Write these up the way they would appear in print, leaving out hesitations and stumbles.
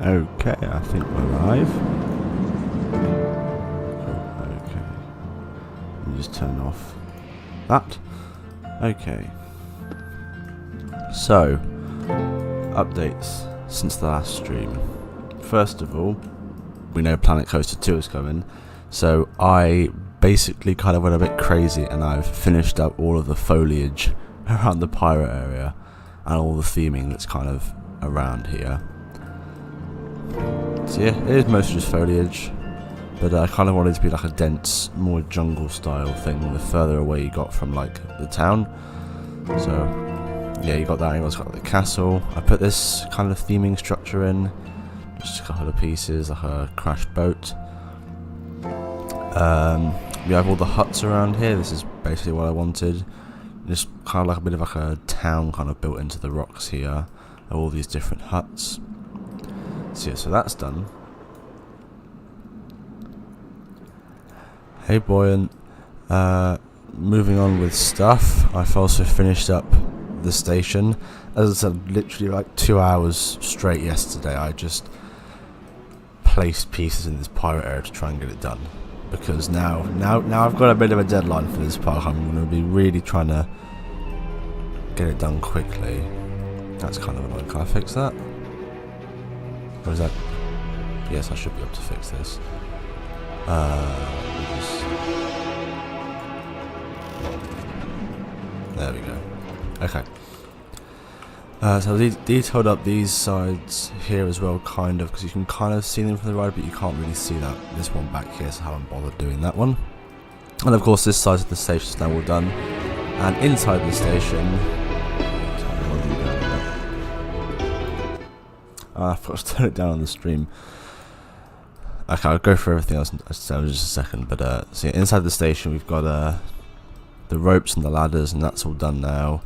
Okay, I think we're live. Oh, okay. Let me just turn off that. Okay. So, updates since the last stream. First of all, we know Planet Coaster 2 is coming, so I basically kind of went a bit crazy and I've finished up all of the foliage around the pirate area and all the theming that's kind of around here. So yeah, it is mostly just foliage, but I kind of wanted it to be like a dense, more jungle style thing the further away you got from like the town. So yeah, you got that, and you also got the castle. I put this kind of theming structure in, just a couple of pieces, like a crashed boat. We have all the huts around here. This is basically what I wanted. Just kind of like a bit of like a town kind of built into the rocks here. All these different huts. So yeah, so that's done. Hey Buoyant, moving on with stuff. I've also finished up the station. As I said, literally like 2 hours straight yesterday, I just placed pieces in this pirate area to try and get it done. Because now I've got a bit of a deadline for this park. I'm going to be really trying to get it done quickly. That's kind of annoying. Can I fix that? Or is that... Yes, I should be able to fix this. There we go. Okay. So I detailed up these sides here as well, kind of, because you can kind of see them from the road, but you can't really see this one back here, so I haven't bothered doing that one. And of course, this side of the station is now all done. And inside the station... I forgot to turn it down on the stream. Okay, I'll go for everything else in just a second. But so yeah, inside the station, we've got the ropes and the ladders, and that's all done now.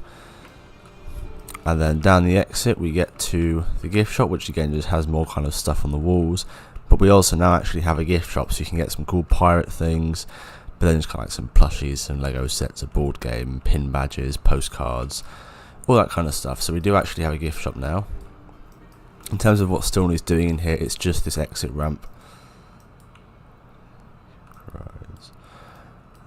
And then down the exit, we get to the gift shop, which again just has more kind of stuff on the walls. But we also now actually have a gift shop, so you can get some cool pirate things. But then just kind of like some plushies, some Lego sets, a board game, pin badges, postcards, all that kind of stuff. So we do actually have a gift shop now. In terms of what Stillney's doing in here, it's just this exit ramp.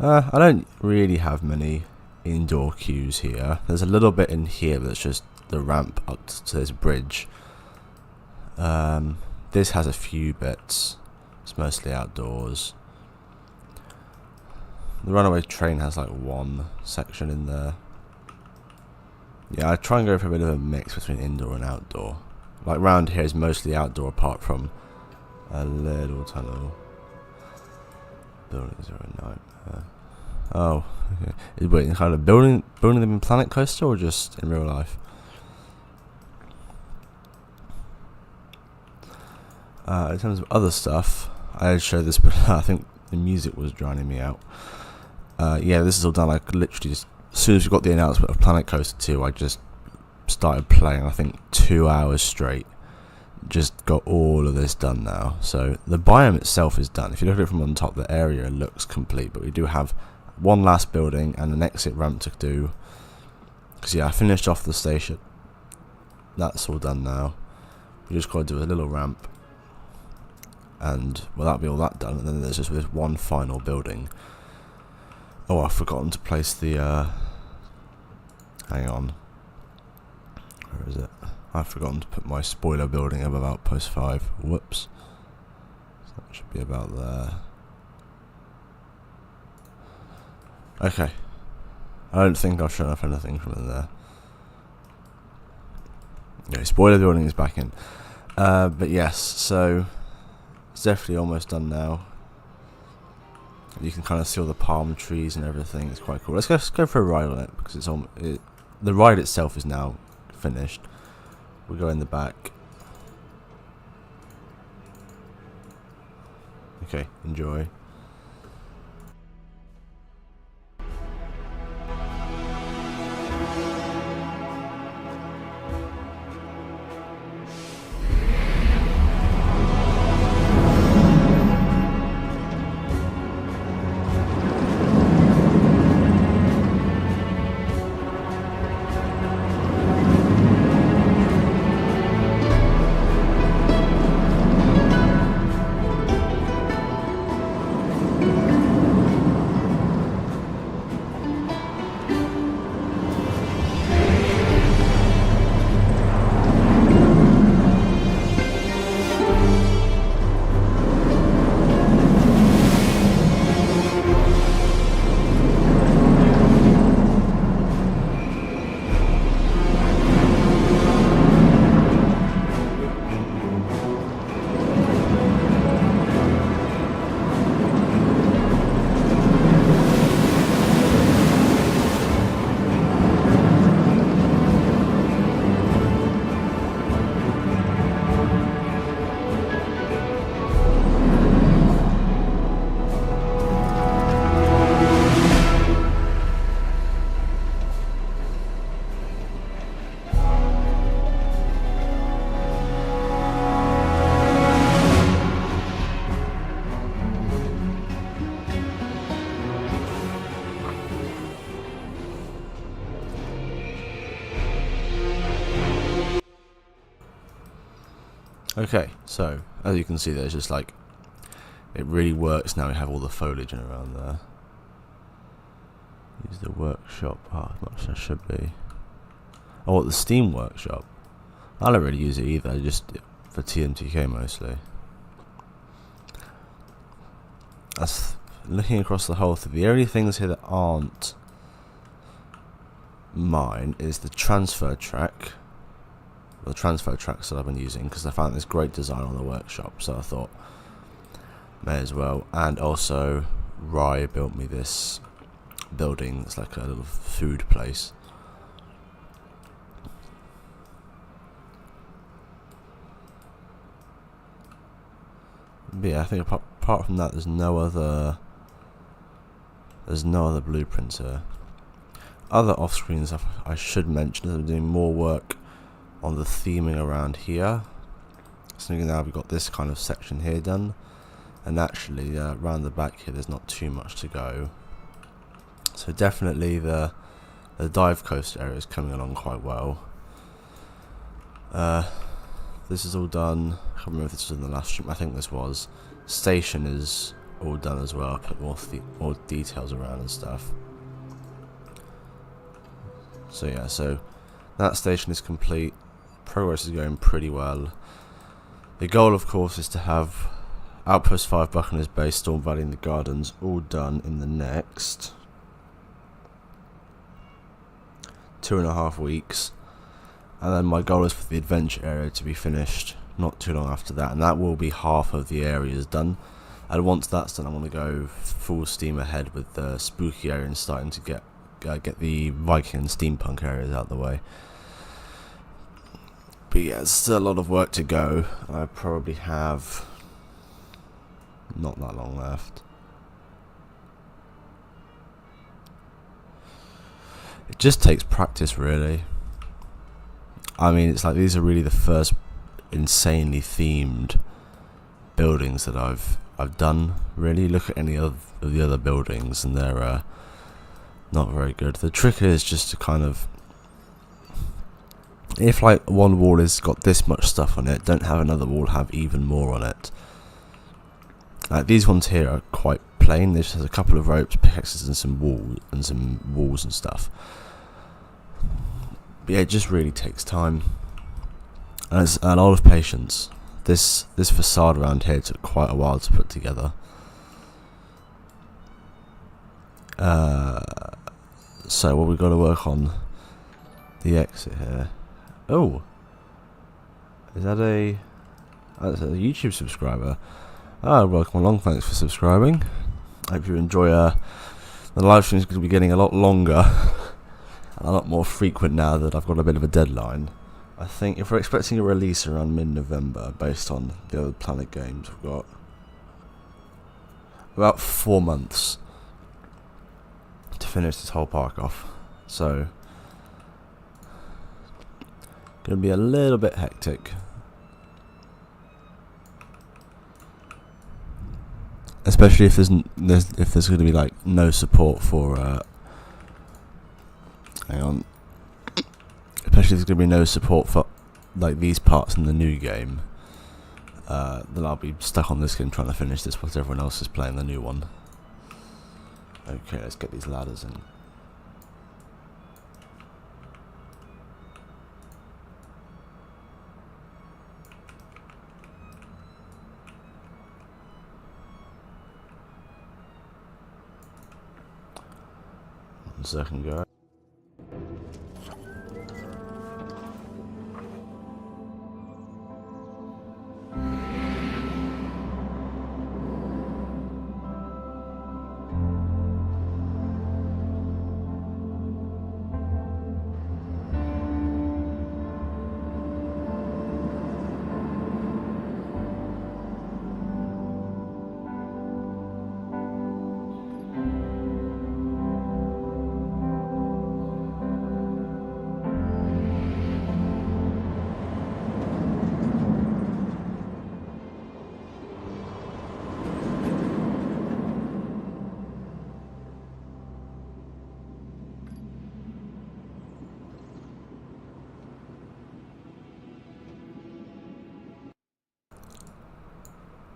Right. I don't really have many indoor queues here. There's a little bit in here, but it's just the ramp up to this bridge. This has a few bits. It's mostly outdoors. The runaway train has like one section in there. Yeah, I try and go for a bit of a mix between indoor and outdoor. Like round here is mostly outdoor apart from A little tunnel. Buildings are a nightmare. Oh, okay. Wait, kind of building them in Planet Coaster or just in real life? In terms of other stuff, I had showed this, but I think the music was drowning me out. Yeah, this is all done. Like literally, just as soon as we got the announcement of Planet Coaster 2, I just started playing. I think 2 hours straight. Just got all of this done now. So the biome itself is done. If you look at it from on top, the area looks complete. But we do have one last building and an exit ramp to do. Because yeah, I finished off the station. That's all done now. We just got to do a little ramp. And well, that'll be all that done. And then there's just this one final building. Oh, I've forgotten to place the hang on. Where is it? I've forgotten to put my spoiler building above Outpost 5. Whoops. So that should be about there. Okay. I don't think I've shown off anything from in there. Okay, spoiler building is back in. But yes, so it's definitely almost done now. You can kind of see all the palm trees and everything. It's quite cool. Let's go for a ride on it because the ride itself is now finished. We'll go in the back. Okay, enjoy. Okay, so as you can see, there's just like it really works now. We have all the foliage in around there. Use the workshop. Oh, as much as I should be. Oh, what, the Steam workshop? I don't really use it either. Just for TMTK mostly. That's looking across the whole thing. The only things here that aren't mine is the transfer track. The transfer tracks that I've been using because I found this great design on the workshop, so I thought may as well. And also Rye built me this building that's like a little food place. But yeah, I think apart from that there's no other blueprints here. Other off-screen stuff I should mention is I'm doing more work on the theming around here. So now we've got this kind of section here done, and actually around the back here there's not too much to go. So definitely the dive coaster area is coming along quite well. This is all done. I can't remember if this was in the last stream. I think this was. Station is all done as well. I put more details around and stuff. So yeah, so that station is complete. Progress is going pretty well. The goal, of course, is to have Outpost 5, Buccaneers Bay, Storm Valley and the Gardens all done in the next 2.5 weeks. And then my goal is for the adventure area to be finished not too long after that, and that will be half of the areas done. And once that's done, I want to go full steam ahead with the spooky area and starting to get the Viking and steampunk areas out of the way. But yeah, it's still a lot of work to go. I probably have not that long left. It just takes practice, really. I mean, it's like these are really the first insanely themed buildings that I've done. Really, look at any of the other buildings, and they're not very good. The trick is just to kind of, if like one wall has got this much stuff on it, don't have another wall have even more on it. Like these ones here are quite plain. There's just a couple of ropes, pickaxes, and some walls and stuff. But yeah, it just really takes time, and it's a lot of patience. This facade around here took quite a while to put together. So what we've got to work on the exit here. Oh, is that that's a YouTube subscriber? Oh, welcome along. Thanks for subscribing. Hope you enjoy. The live stream is going to be getting a lot longer, and a lot more frequent now that I've got a bit of a deadline. I think if we're expecting a release around mid-November, based on the other Planet games, we've got about 4 months to finish this whole park off. So, going to be a little bit hectic. Especially if there's going to be like no support for hang on. Especially if there's going to be no support for like these parts in the new game, then I'll be stuck on this game trying to finish this whilst everyone else is playing the new one. Okay, let's get these ladders in. One second, guys.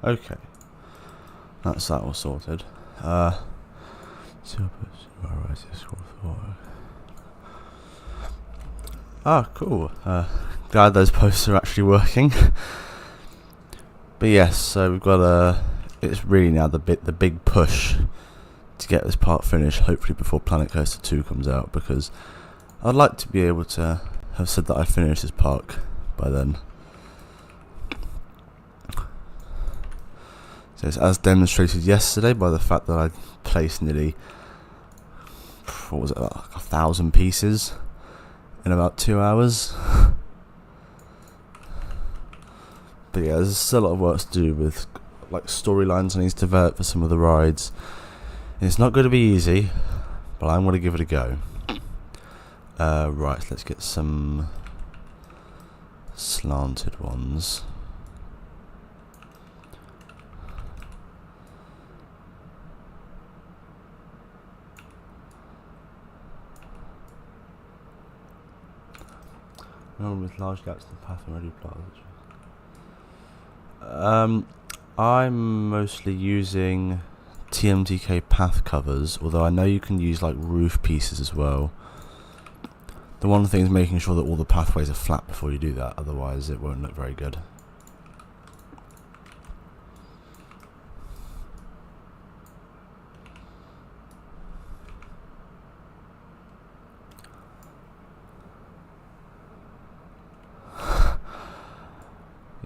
Okay, that's that all sorted. Cool. Glad those posts are actually working. But yes, so we've got it's really now the big push to get this part finished, hopefully before Planet Coaster 2 comes out, because I'd like to be able to have said that I finished this park by then. So it's as demonstrated yesterday by the fact that I placed nearly, what was it, like 1,000 pieces in about 2 hours. But yeah, there's still a lot of work to do with like storylines I need to develop for some of the rides. And it's not going to be easy, but I'm going to give it a go. Right, let's get some slanted ones. With large gaps in the path and ready plot. I'm mostly using TMDK path covers, although I know you can use like roof pieces as well. The one thing is making sure that all the pathways are flat before you do that, otherwise it won't look very good.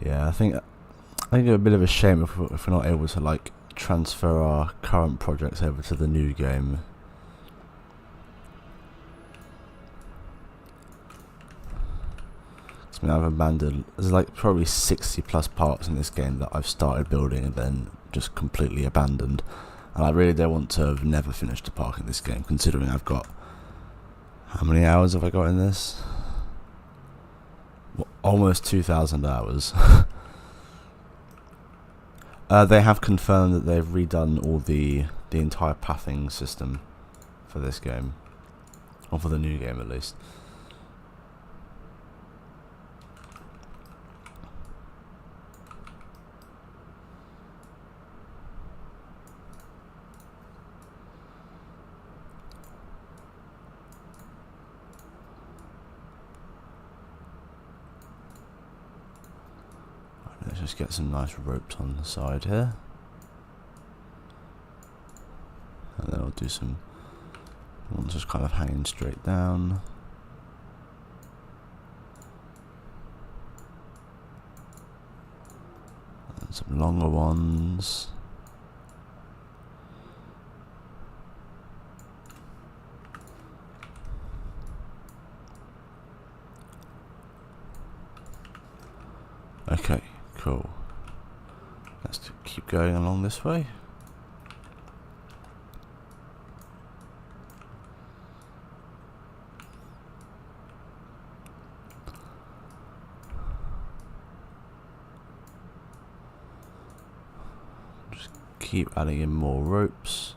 Yeah, think it's a bit of a shame if we're not able to like transfer our current projects over to the new game. I mean, I've abandoned. There's like probably 60 plus parts in this game that I've started building and then just completely abandoned. And I really don't want to have never finished a park in this game, considering I've got... How many hours have I got in this? Well, almost 2,000 hours. They have confirmed that they've redone all the entire pathing system for this game. Or for the new game, at least. Let's just get some nice ropes on the side here. And then I'll do some ones just kind of hanging straight down. And some longer ones. Okay. Cool. Let's keep going along this way. Just keep adding in more ropes.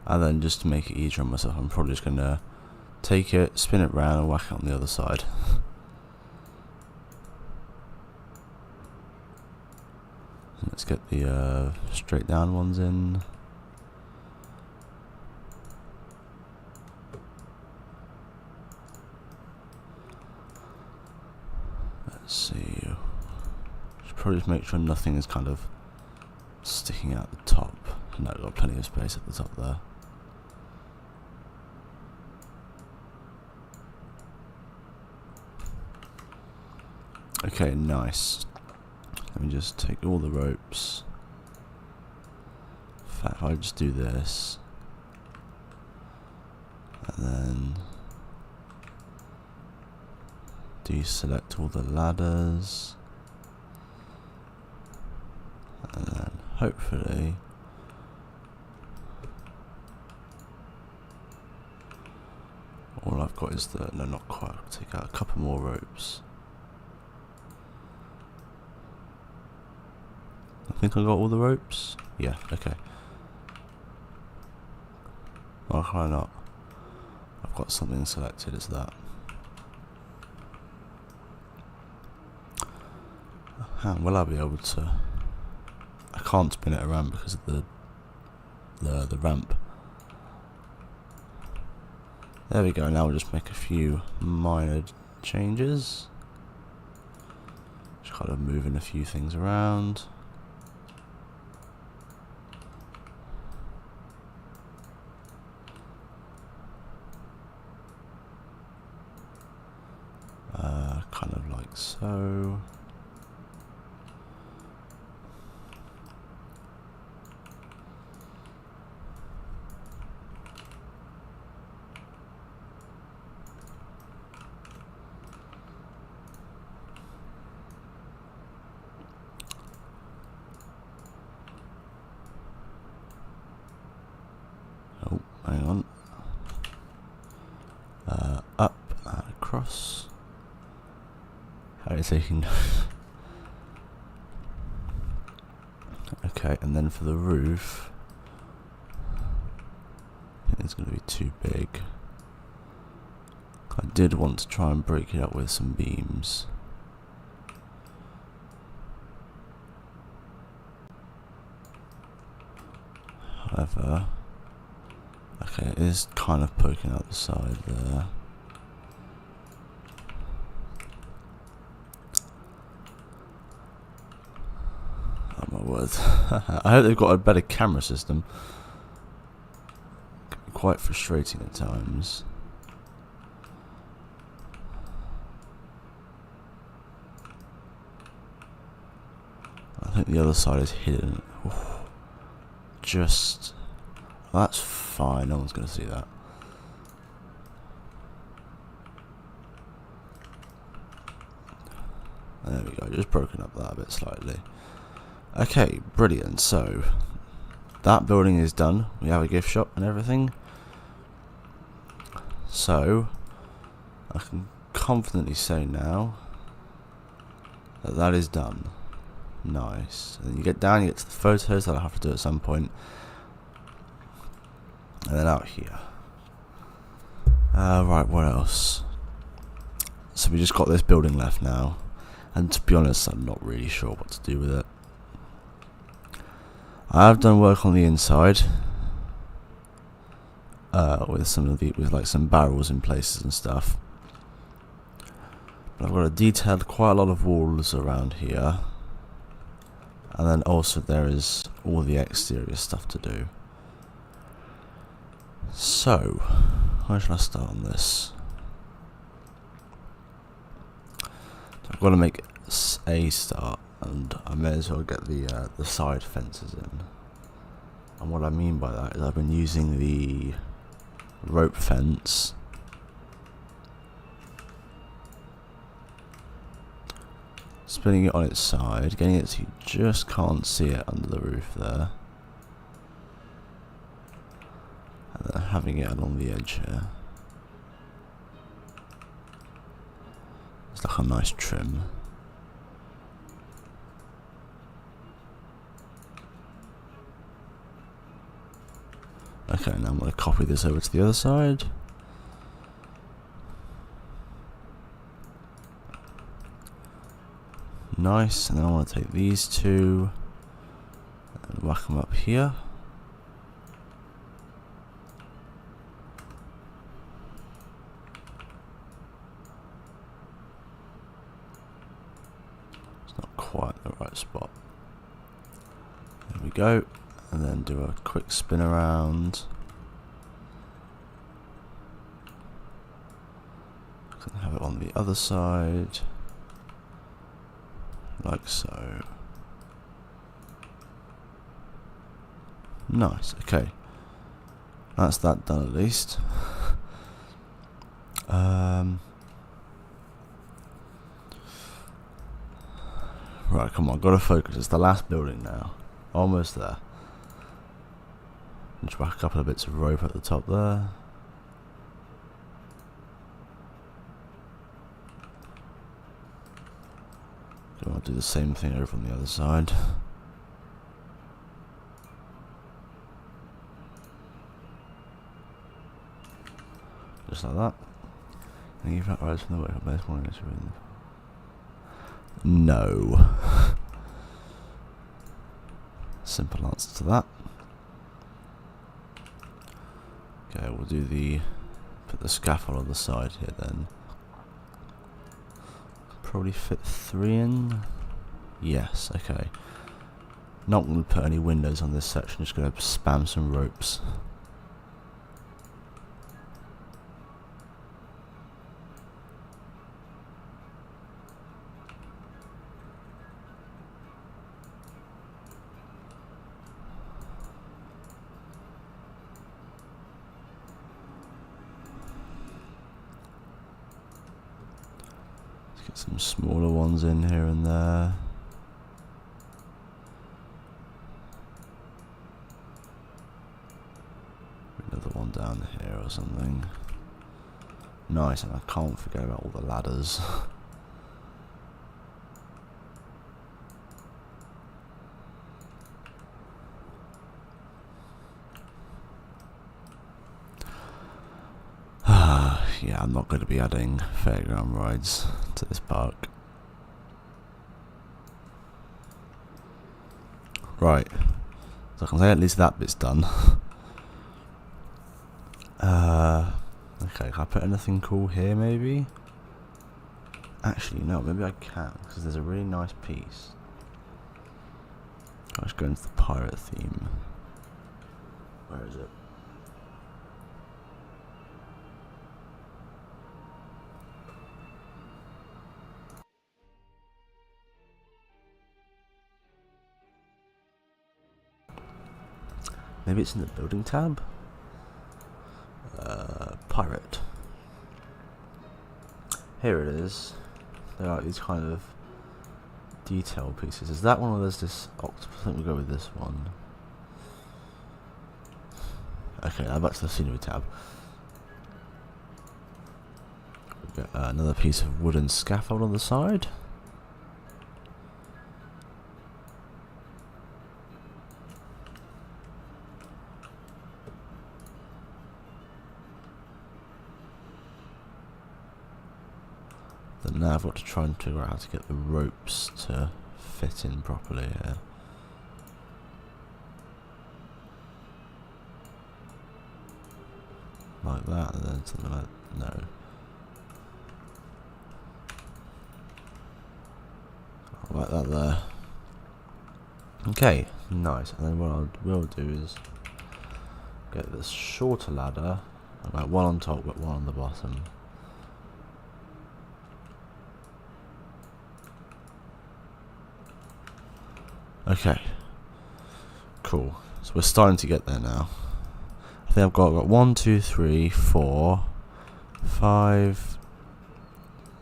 And then just to make it easier on myself, I'm probably just going to take it, spin it round and whack it on the other side. Let's get the straight down ones in. Let's see. Should probably just make sure nothing is kind of sticking out the top. No, I've got plenty of space at the top there. Okay, nice. Let me just take all the ropes. In fact, if I just do this, and then deselect all the ladders, and then hopefully all I've got is the, no, not quite, I'll take out a couple more ropes. I think I got all the ropes. Yeah, okay. Why can I not? I've got something selected, it's that. Will I be able to? I can't spin it around because of the ramp. There we go, now we'll just make a few minor changes. Just kind of moving a few things around. Kind of like so. Oh, hang on. Up and across. How is taking? Okay, and then for the roof, I think it's going to be too big. I did want to try and break it up with some beams. However, okay, it is kind of poking out the side there. Oh my word. I hope they've got a better camera system. It can be quite frustrating at times. I think the other side is hidden. Oof. Just... That's fine, no one's going to see that. There we go, just broken up that a bit slightly. Okay, brilliant. So, that building is done. We have a gift shop and everything. So, I can confidently say now that that is done. Nice. And then you get down, you get to the photos that I'll have to do at some point. And then out here. Right, what else? So we just got this building left now. And to be honest, I'm not really sure what to do with it. I have done work on the inside. With some barrels in places and stuff. But I've got detailed quite a lot of walls around here. And then also there is all the exterior stuff to do. So, where should I start on this? I've got to make a start, and I may as well get the side fences in. And what I mean by that is I've been using the rope fence spinning it on its side, getting it so you just can't see it under the roof there, and then having it along the edge here. It's like a nice trim. Okay, now I'm going to copy this over to the other side. Nice, and then I want to take these two and whack them up here. It's not quite the right spot. There we go. And then do a quick spin around. Have it on the other side. Like so. Nice, okay. That's that done at least. Right, come on, gotta focus. It's the last building now. Almost there. Just whack a couple of bits of rope at the top there. I'll do the same thing over on the other side. Just like that. And you rise from the way for base one. No. Simple answer to that. Okay, we'll do put the scaffold on the side here then. Probably fit 3 in. Yes, okay. Not going to put any windows on this section, just going to spam some ropes. Get some smaller ones in here and there. Another one down here or something. Nice, and I can't forget about all the ladders. Yeah, I'm not going to be adding fairground rides to this park. Right, so I can say at least that bit's done. Okay, can I put anything cool here maybe? Actually, no, maybe I can, because there's a really nice piece. I'll just go into the pirate theme. Where is it? Maybe it's in the building tab? Pirate. Here it is. There are these kind of detail pieces. Is that one or there's this octopus? I think we'll go with this one. Okay, now back to the scenery tab. We've got another piece of wooden scaffold on the side. Then now I've got to try and figure out how to get the ropes to fit in properly here. Like that, and then something like no. Like that there. Okay, nice. And then what I will do is get this shorter ladder, like one on top but one on the bottom. Okay, cool. So we're starting to get there now. I think I've got 1, 2, 3, 4, 5,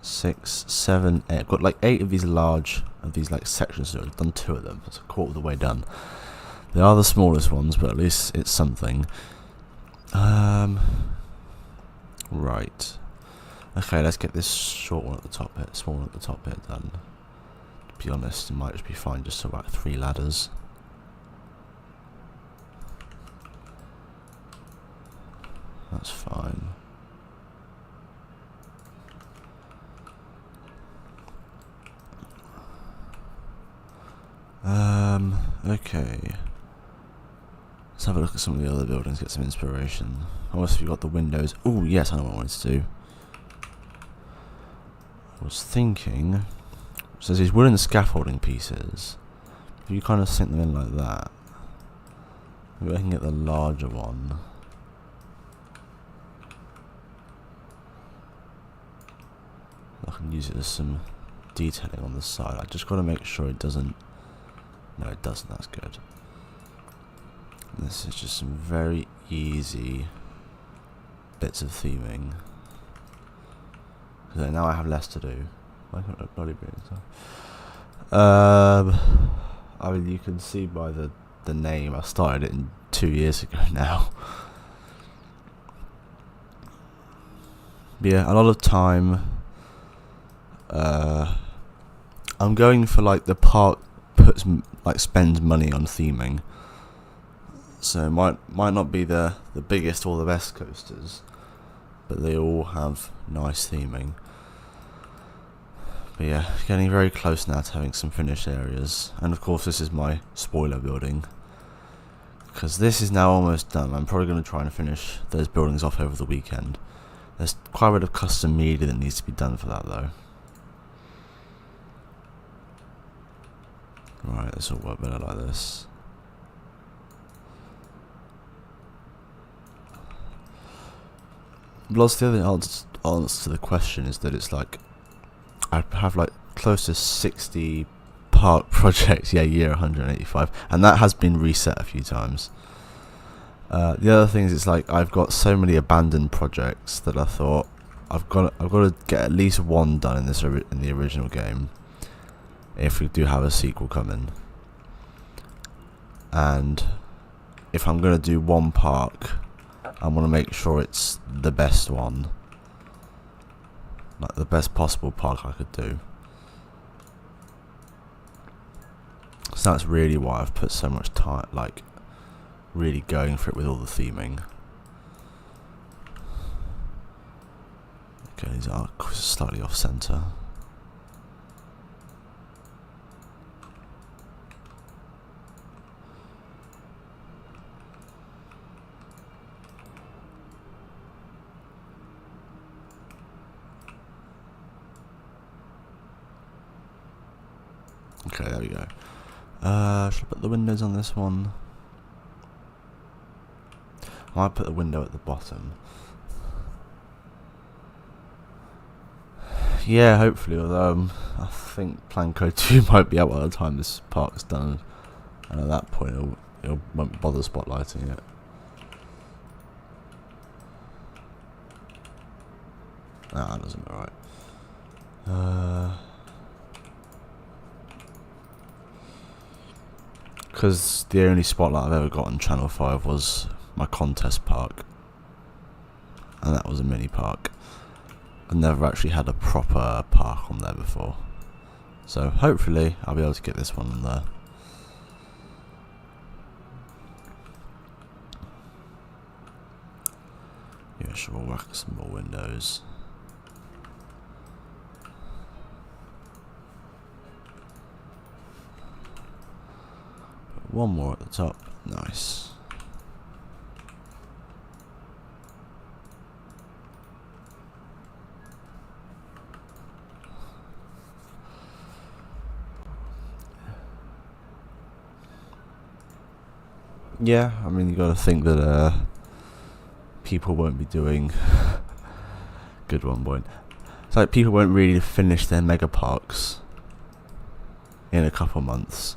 6, 7, 8. I've got like 8 of these like sections. So I've done 2 of them. That's a quarter of the way done. They are the smallest ones, but at least it's something. Right. Okay, let's get this short one at the top bit, small one at the top bit done. To be honest, it might just be fine just to about 3 ladders. That's fine. Okay. Let's have a look at some of the other buildings, get some inspiration. Also, we've got the windows. Oh, yes, I know what I wanted to do. I was thinking, so there's these wooden scaffolding pieces. If you kind of sink them in like that, maybe I can get the larger one. I can use it as some detailing on the side. I just got to make sure it doesn't. No, it doesn't. That's good. And this is just some very easy bits of theming. So now I have less to do. Why can't I bloody bring it up? I mean, you can see by the name. I started it 2 years ago now. But yeah, a lot of time. I'm going for like the park spends money on theming, so it might not be the biggest or the best coasters, but they all have nice theming. But yeah, getting very close now to having some finished areas, and of course this is my spoiler building, because this is now almost done. I'm probably going to try and finish those buildings off over the weekend. There's quite a bit of custom media that needs to be done for that though. Right, this will work better like this. Plus, the other answer to the question is that it's like I have like close to 60 park projects. Yeah, year 185, and that has been reset a few times. The other thing is, it's like I've got so many abandoned projects that I thought I've got to get at least one done in the original game, if we do have a sequel coming. And if I'm going to do one park, I want to make sure it's the best one, like the best possible park I could do. So that's really why I've put so much time, like really going for it with all the theming. Okay, these are slightly off center. Okay, there we go. Should I put the windows on this one? I might put the window at the bottom. Yeah, hopefully, although I think Plan Code 2 might be out by the time this park's done, and at that point it won't bother spotlighting it. Ah, that doesn't look right. Because the only spotlight I've ever got on Channel 5 was my contest park, and that was a mini park. I've never actually had a proper park on there before, so hopefully I'll be able to get this one on there. Yeah, sure, we'll whack some more windows. Put one more at the top. Nice. Yeah, I mean, you got to think that people won't be doing good 1 point. It's like people won't really finish their mega parks in a couple months,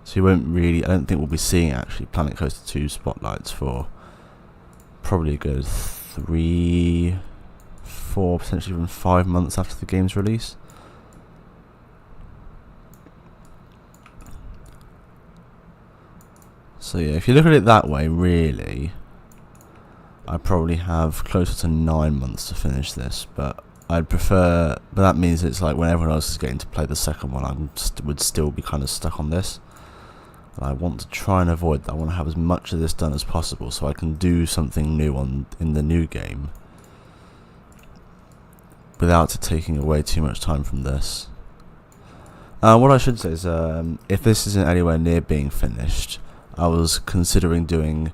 so you won't really. I don't think we'll be seeing actually Planet Coaster 2 spotlights for probably a good 3, 4, potentially even 5 months after the game's release. So yeah, if you look at it that way, really, I probably have closer to 9 months to finish this, but I'd prefer. But that means it's like when everyone else is getting to play the second one, I would still be kind of stuck on this. And I want to try and avoid that. I want to have as much of this done as possible, so I can do something new in the new game without it taking away too much time from this. What I should say is, if this isn't anywhere near being finished, I was considering doing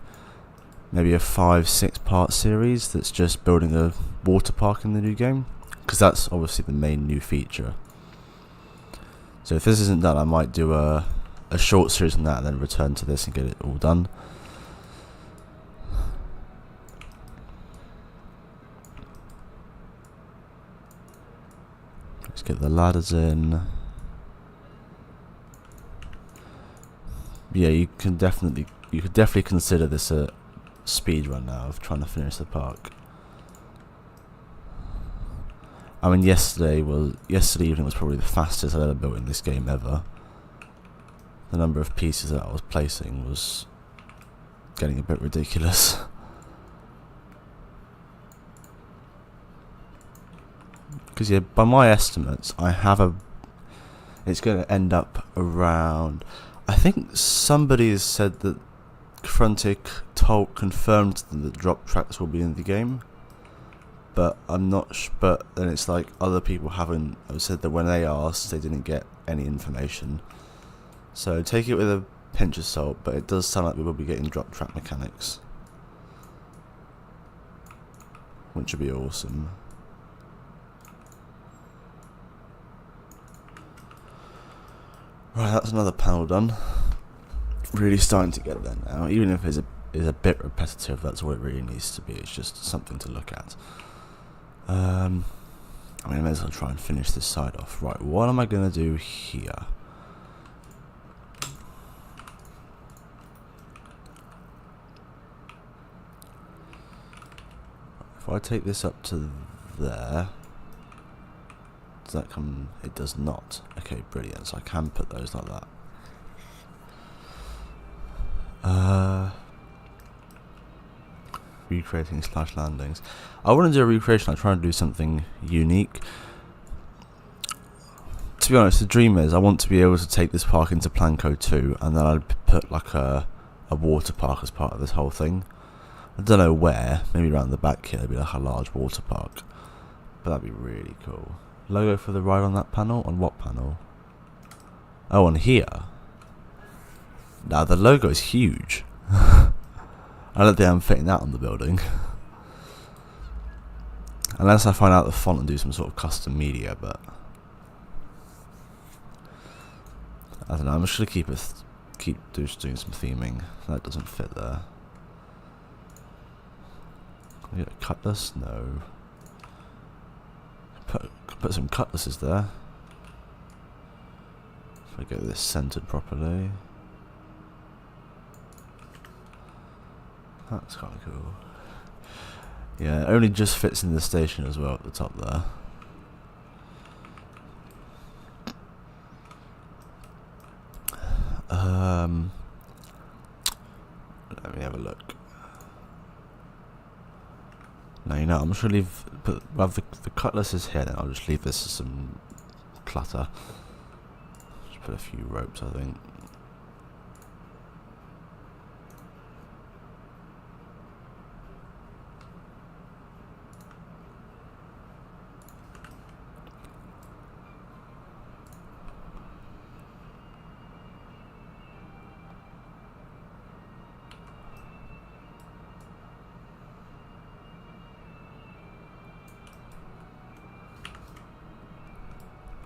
maybe a 5-6 part series that's just building a water park in the new game, because that's obviously the main new feature. So if this isn't done, I might do a short series on that and then return to this and get it all done. Let's get the ladders in. Yeah, you could definitely consider this a speed run now of trying to finish the park. I mean, yesterday evening was probably the fastest I've ever built in this game ever. The number of pieces that I was placing was getting a bit ridiculous. Because yeah, by my estimates, it's going to end up around. I think somebody has said that Frontier confirmed to them that drop tracks will be in the game, but I'm not. But then it's like other people have said that when they asked, they didn't get any information. So take it with a pinch of salt, but it does sound like we will be getting drop track mechanics, which would be awesome. Right, that's another panel done. Really starting to get there now. Even if it's a bit repetitive, that's what it really needs to be. It's just something to look at. I mean, I may as well try and finish this side off. Right, what am I going to do here? If I take this up to there, does that come? It does not. Okay, brilliant. So I can put those like that. Recreating slash landings. I want to do a recreation. I try to do something unique. To be honest, the dream is I want to be able to take this park into Planco 2, and then I'd put like a water park as part of this whole thing. I don't know where. Maybe around the back here, there'd be like a large water park. But that'd be really cool. Logo for the ride on that panel? On what panel? Oh, on here. Now the logo is huge. I don't think I'm fitting that on the building. Unless I find out the font and do some sort of custom media, but I don't know. I'm just gonna keep doing some theming. That doesn't fit there. Can we get a cutlass? No. Put some cutlasses there. If I get this centered properly. That's kind of cool. Yeah, it only just fits in the station as well at the top there. Let me have a look. No, you know, I'm just gonna leave. Well, the cutlass is here. Then I'll just leave this as some clutter. Just put a few ropes, I think.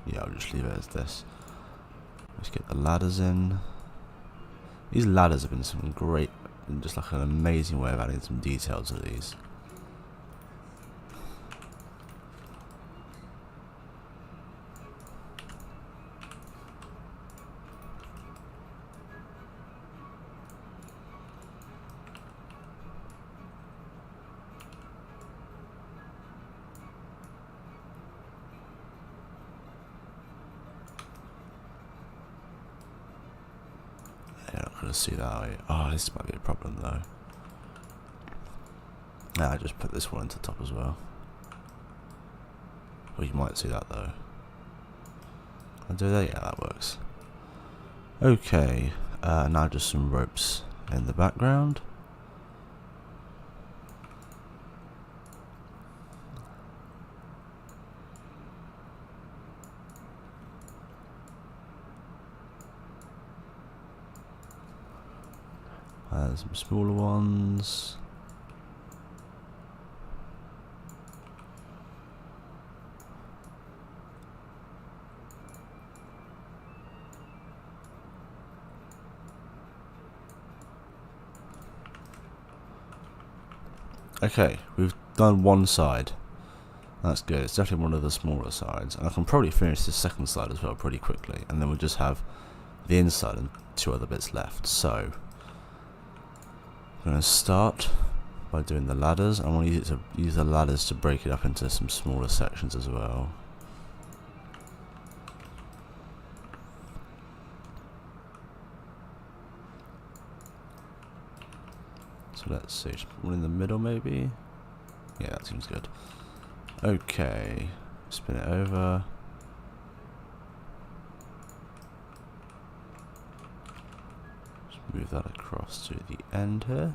Yeah, I'll just leave it as this. Let's get the ladders in. These ladders have been some great, just like an amazing way of adding some detail to these. You're not going to see that, are you? Oh, this might be a problem though. Nah, I just put this one into the top as well. Well, you might see that though. I'll do that, yeah, that works. Okay, now just some ropes in the background. Some smaller ones. Okay, we've done one side. That's good. It's definitely one of the smaller sides. And I can probably finish the second side as well pretty quickly. And then we'll just have the inside and two other bits left. So I'm going to start by doing the ladders. I want to use the ladders to break it up into some smaller sections as well. So let's see, just one in the middle maybe? Yeah, that seems good. Okay, spin it over. Just move that across to the end here.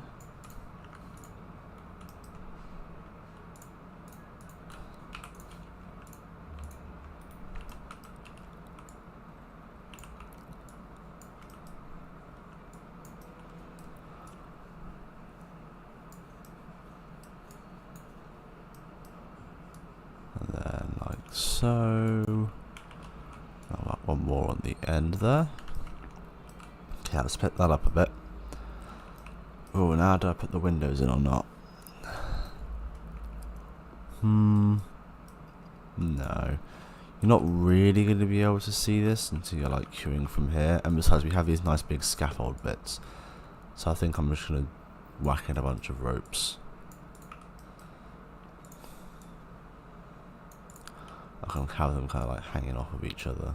So, one more on the end there. Okay, let's split that up a bit. Oh, now do I put the windows in or not? No. You're not really going to be able to see this until you're like queuing from here. And besides, we have these nice big scaffold bits. So I think I'm just going to whack in a bunch of ropes. I can have them kind of like hanging off of each other.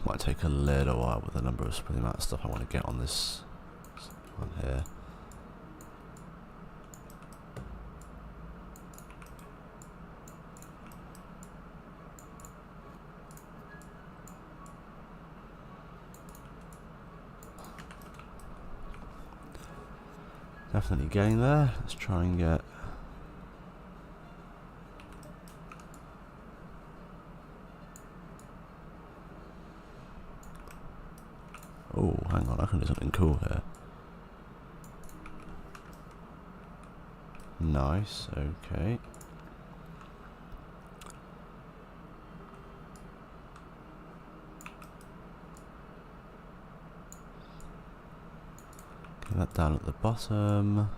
Might take a little while with the amount of stuff I want to get on this one here. Definitely getting there. Let's try and get. Oh, hang on, I can do something cool here. Nice, okay. Get that down at the bottom.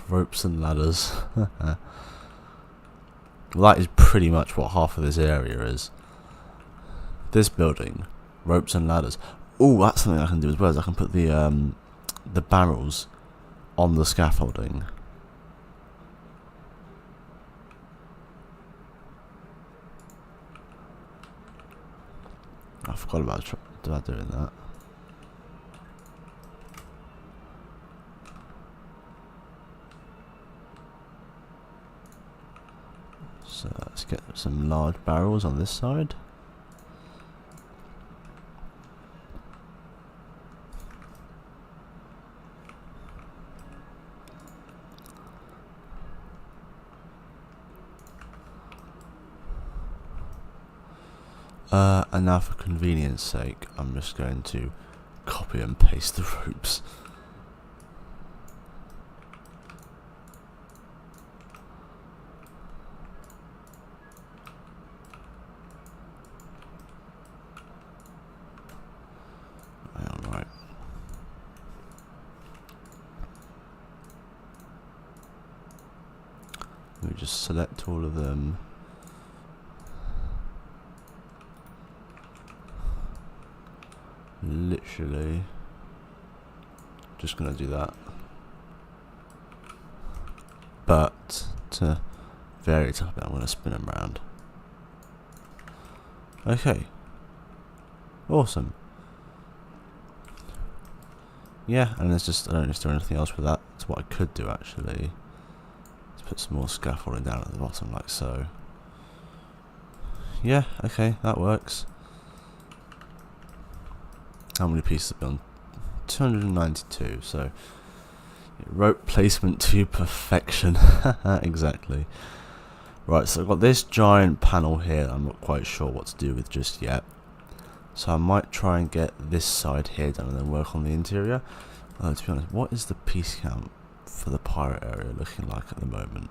Ropes and ladders. Well, that is pretty much what half of this area is. This building, ropes and ladders. Oh, that's something I can do as well. Is I can put the barrels on the scaffolding. I forgot about doing that. So let's get some large barrels on this side. And now for convenience sake, I'm just going to copy and paste the ropes. Alright. We just select all of them. Literally just gonna do that, but to vary it up, I'm gonna spin them around. Okay, awesome. Yeah, and there's just, I don't need to do anything else with that. That's what I could do actually. Let's put some more scaffolding down at the bottom like so. Yeah, okay, that works. How many pieces have been? 292, so rope placement to perfection. Exactly. Right, so I've got this giant panel here that I'm not quite sure what to do with just yet. So I might try and get this side here done and then work on the interior. To be honest, what is the piece count for the pirate area looking like at the moment?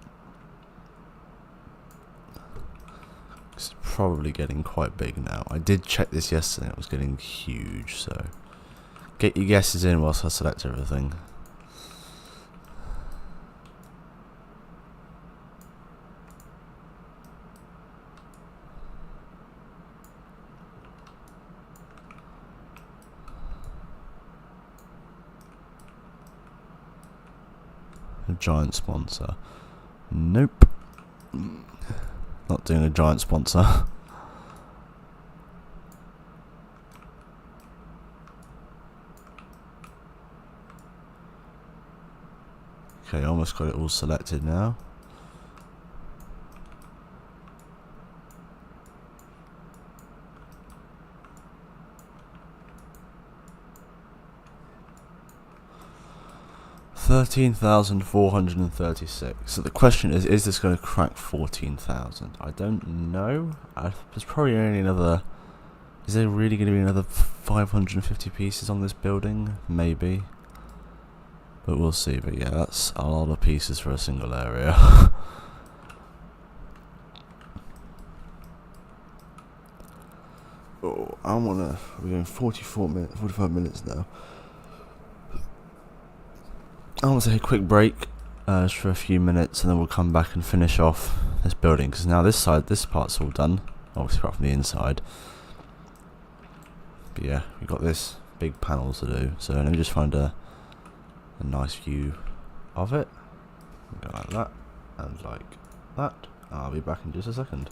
It's probably getting quite big now. I did check this yesterday, it was getting huge, so get your guesses in whilst I select everything. A giant sponsor. Nope. Not doing a giant sponsor. Okay, almost got it all selected now. $13,436. So the question is this going to crack 14,000? I don't know. There's probably only another. Is there really going to be another 550 pieces on this building? Maybe. But we'll see. But yeah, that's a lot of pieces for a single area. Oh, we're going 45 minutes now. I want to take a quick break, just for a few minutes, and then we'll come back and finish off this building. Because now this part's all done, obviously apart from the inside. But yeah, we've got this big panel to do. So let me just find a nice view of it. Go like that and like that. I'll be back in just a second.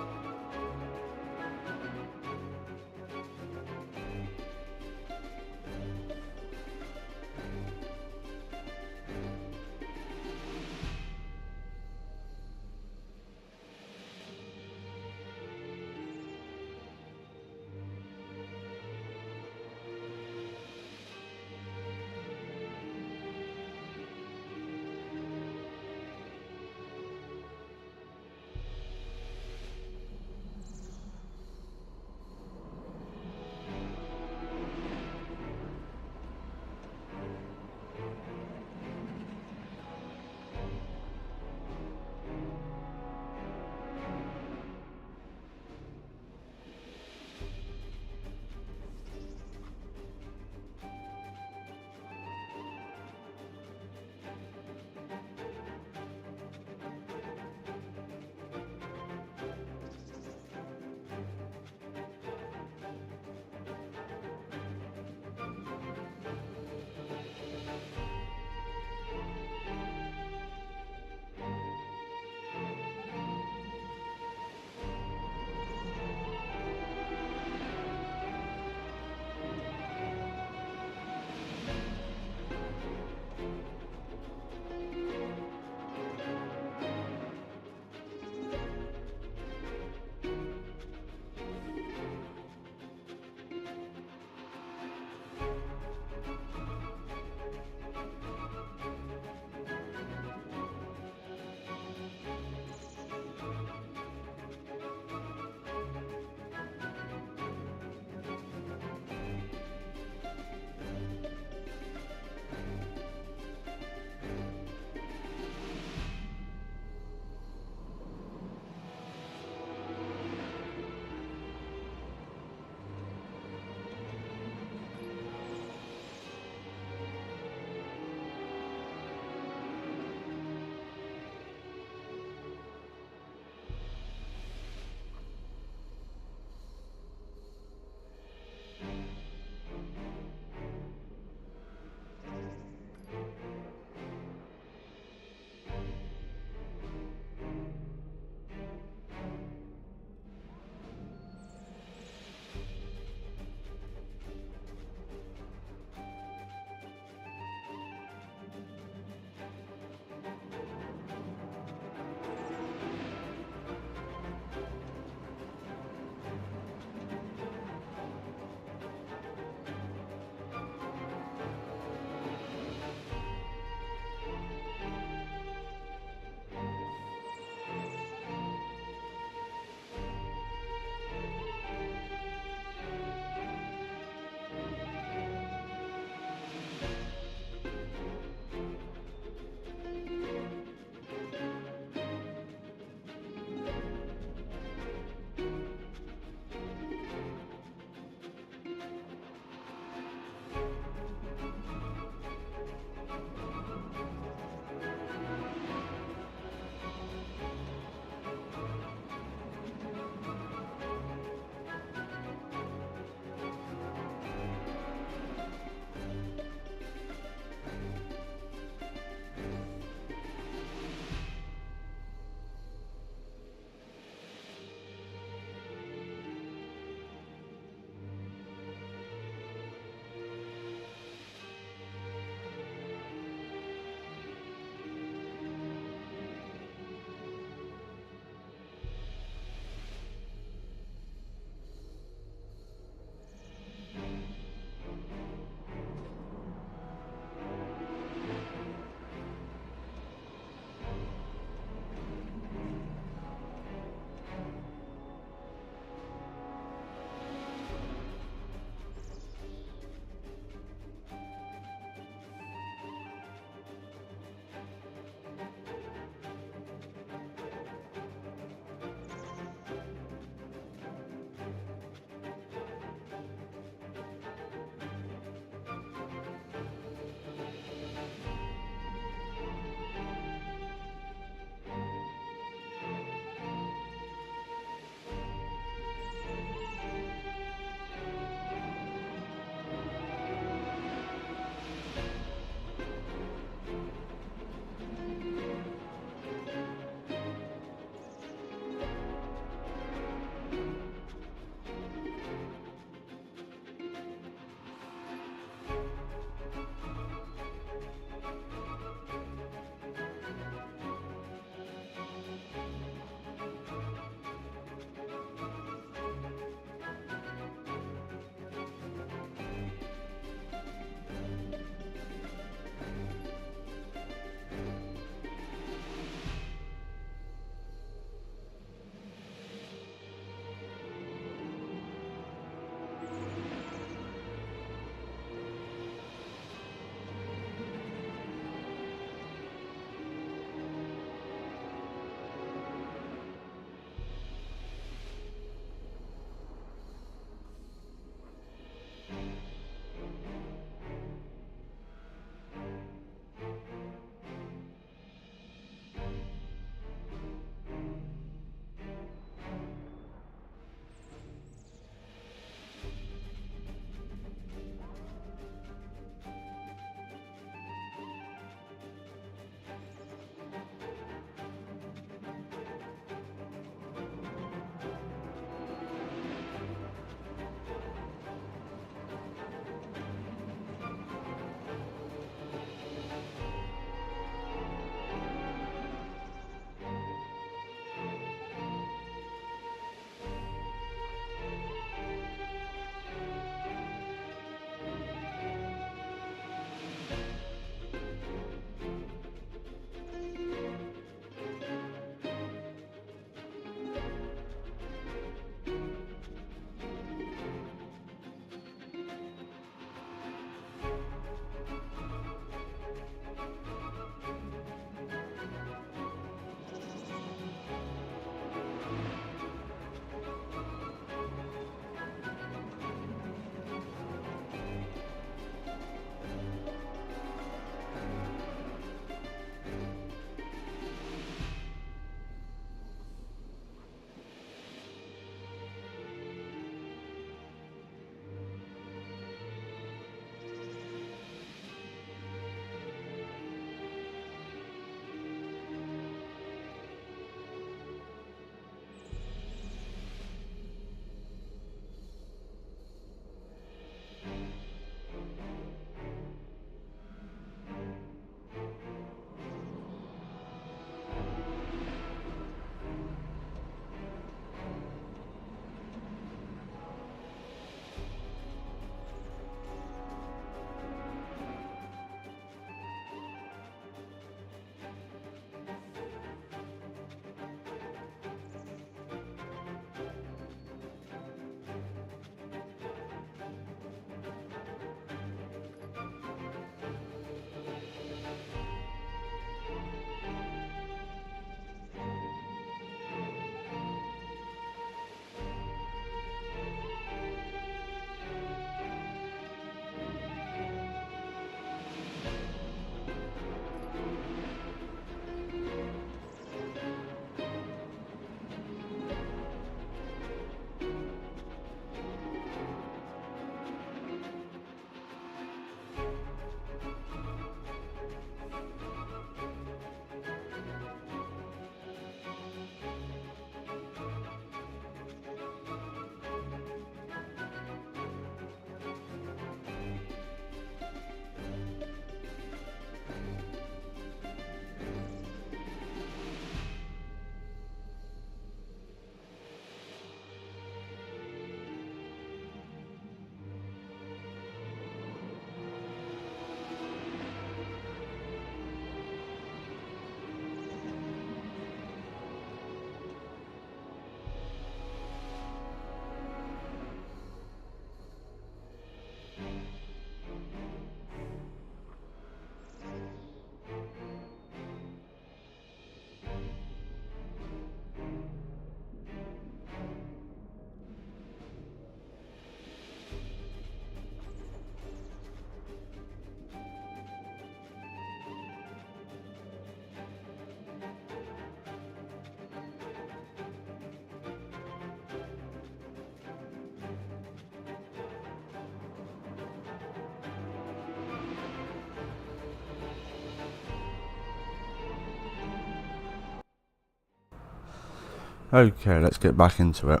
Okay, let's get back into it.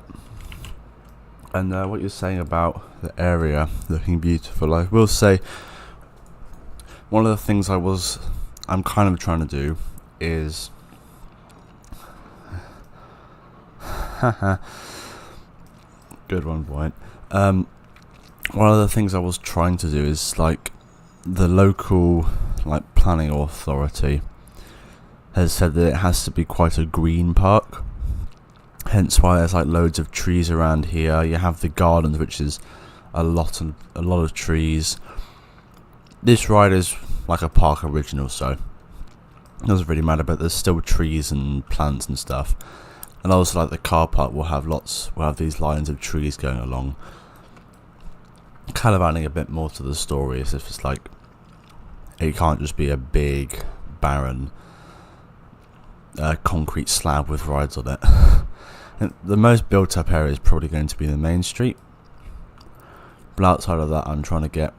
And what you're saying about the area looking beautiful, I will say one of the things I'm kind of trying to do is good one point. One of the things I was trying to do is like the local like planning authority has said that it has to be quite a green park. Hence why there's like loads of trees around here. You have the gardens, which is a lot of trees. This ride is like a park original, so it doesn't really matter. But there's still trees and plants and stuff. And also, like the car park will have these lines of trees going along, kind of adding a bit more to the story. As if it's like it can't just be a big barren concrete slab with rides on it. And the most built up area is probably going to be the main street, but outside of that I'm trying to get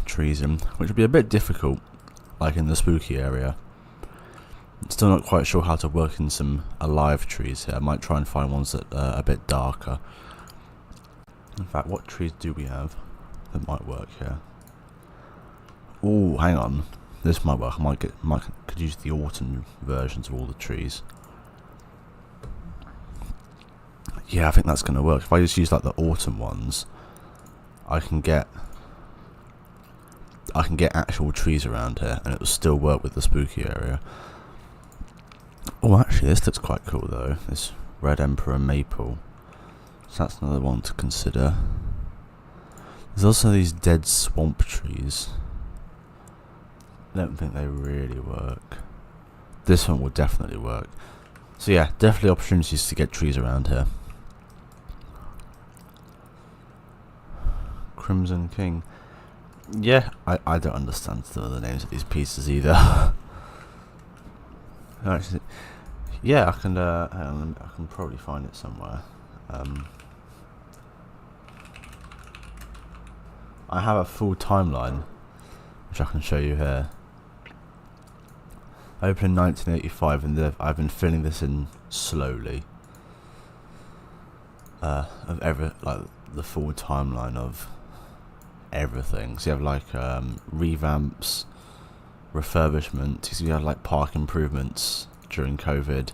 trees in, which will be a bit difficult, like in the spooky area. I'm still not quite sure how to work in some alive trees here. I might try and find ones that are a bit darker. In fact, what trees do we have that might work here? Oh, hang on, this might work. Could use the autumn versions of all the trees. Yeah, I think that's going to work. If I just use like the autumn ones, I can get actual trees around here, and it will still work with the spooky area. Oh, actually, this looks quite cool though. This Red Emperor maple. So that's another one to consider. There's also these dead swamp trees. I don't think they really work. This one will definitely work. So yeah, definitely opportunities to get trees around here. Crimson King. Yeah, I don't understand some of the names of these pieces either. Actually, yeah, I can probably find it somewhere. I have a full timeline, which I can show you here. Opened in 1985, and I've been filling this in slowly. Of the full timeline of everything. So you have like revamps, refurbishment. You have like park improvements during COVID,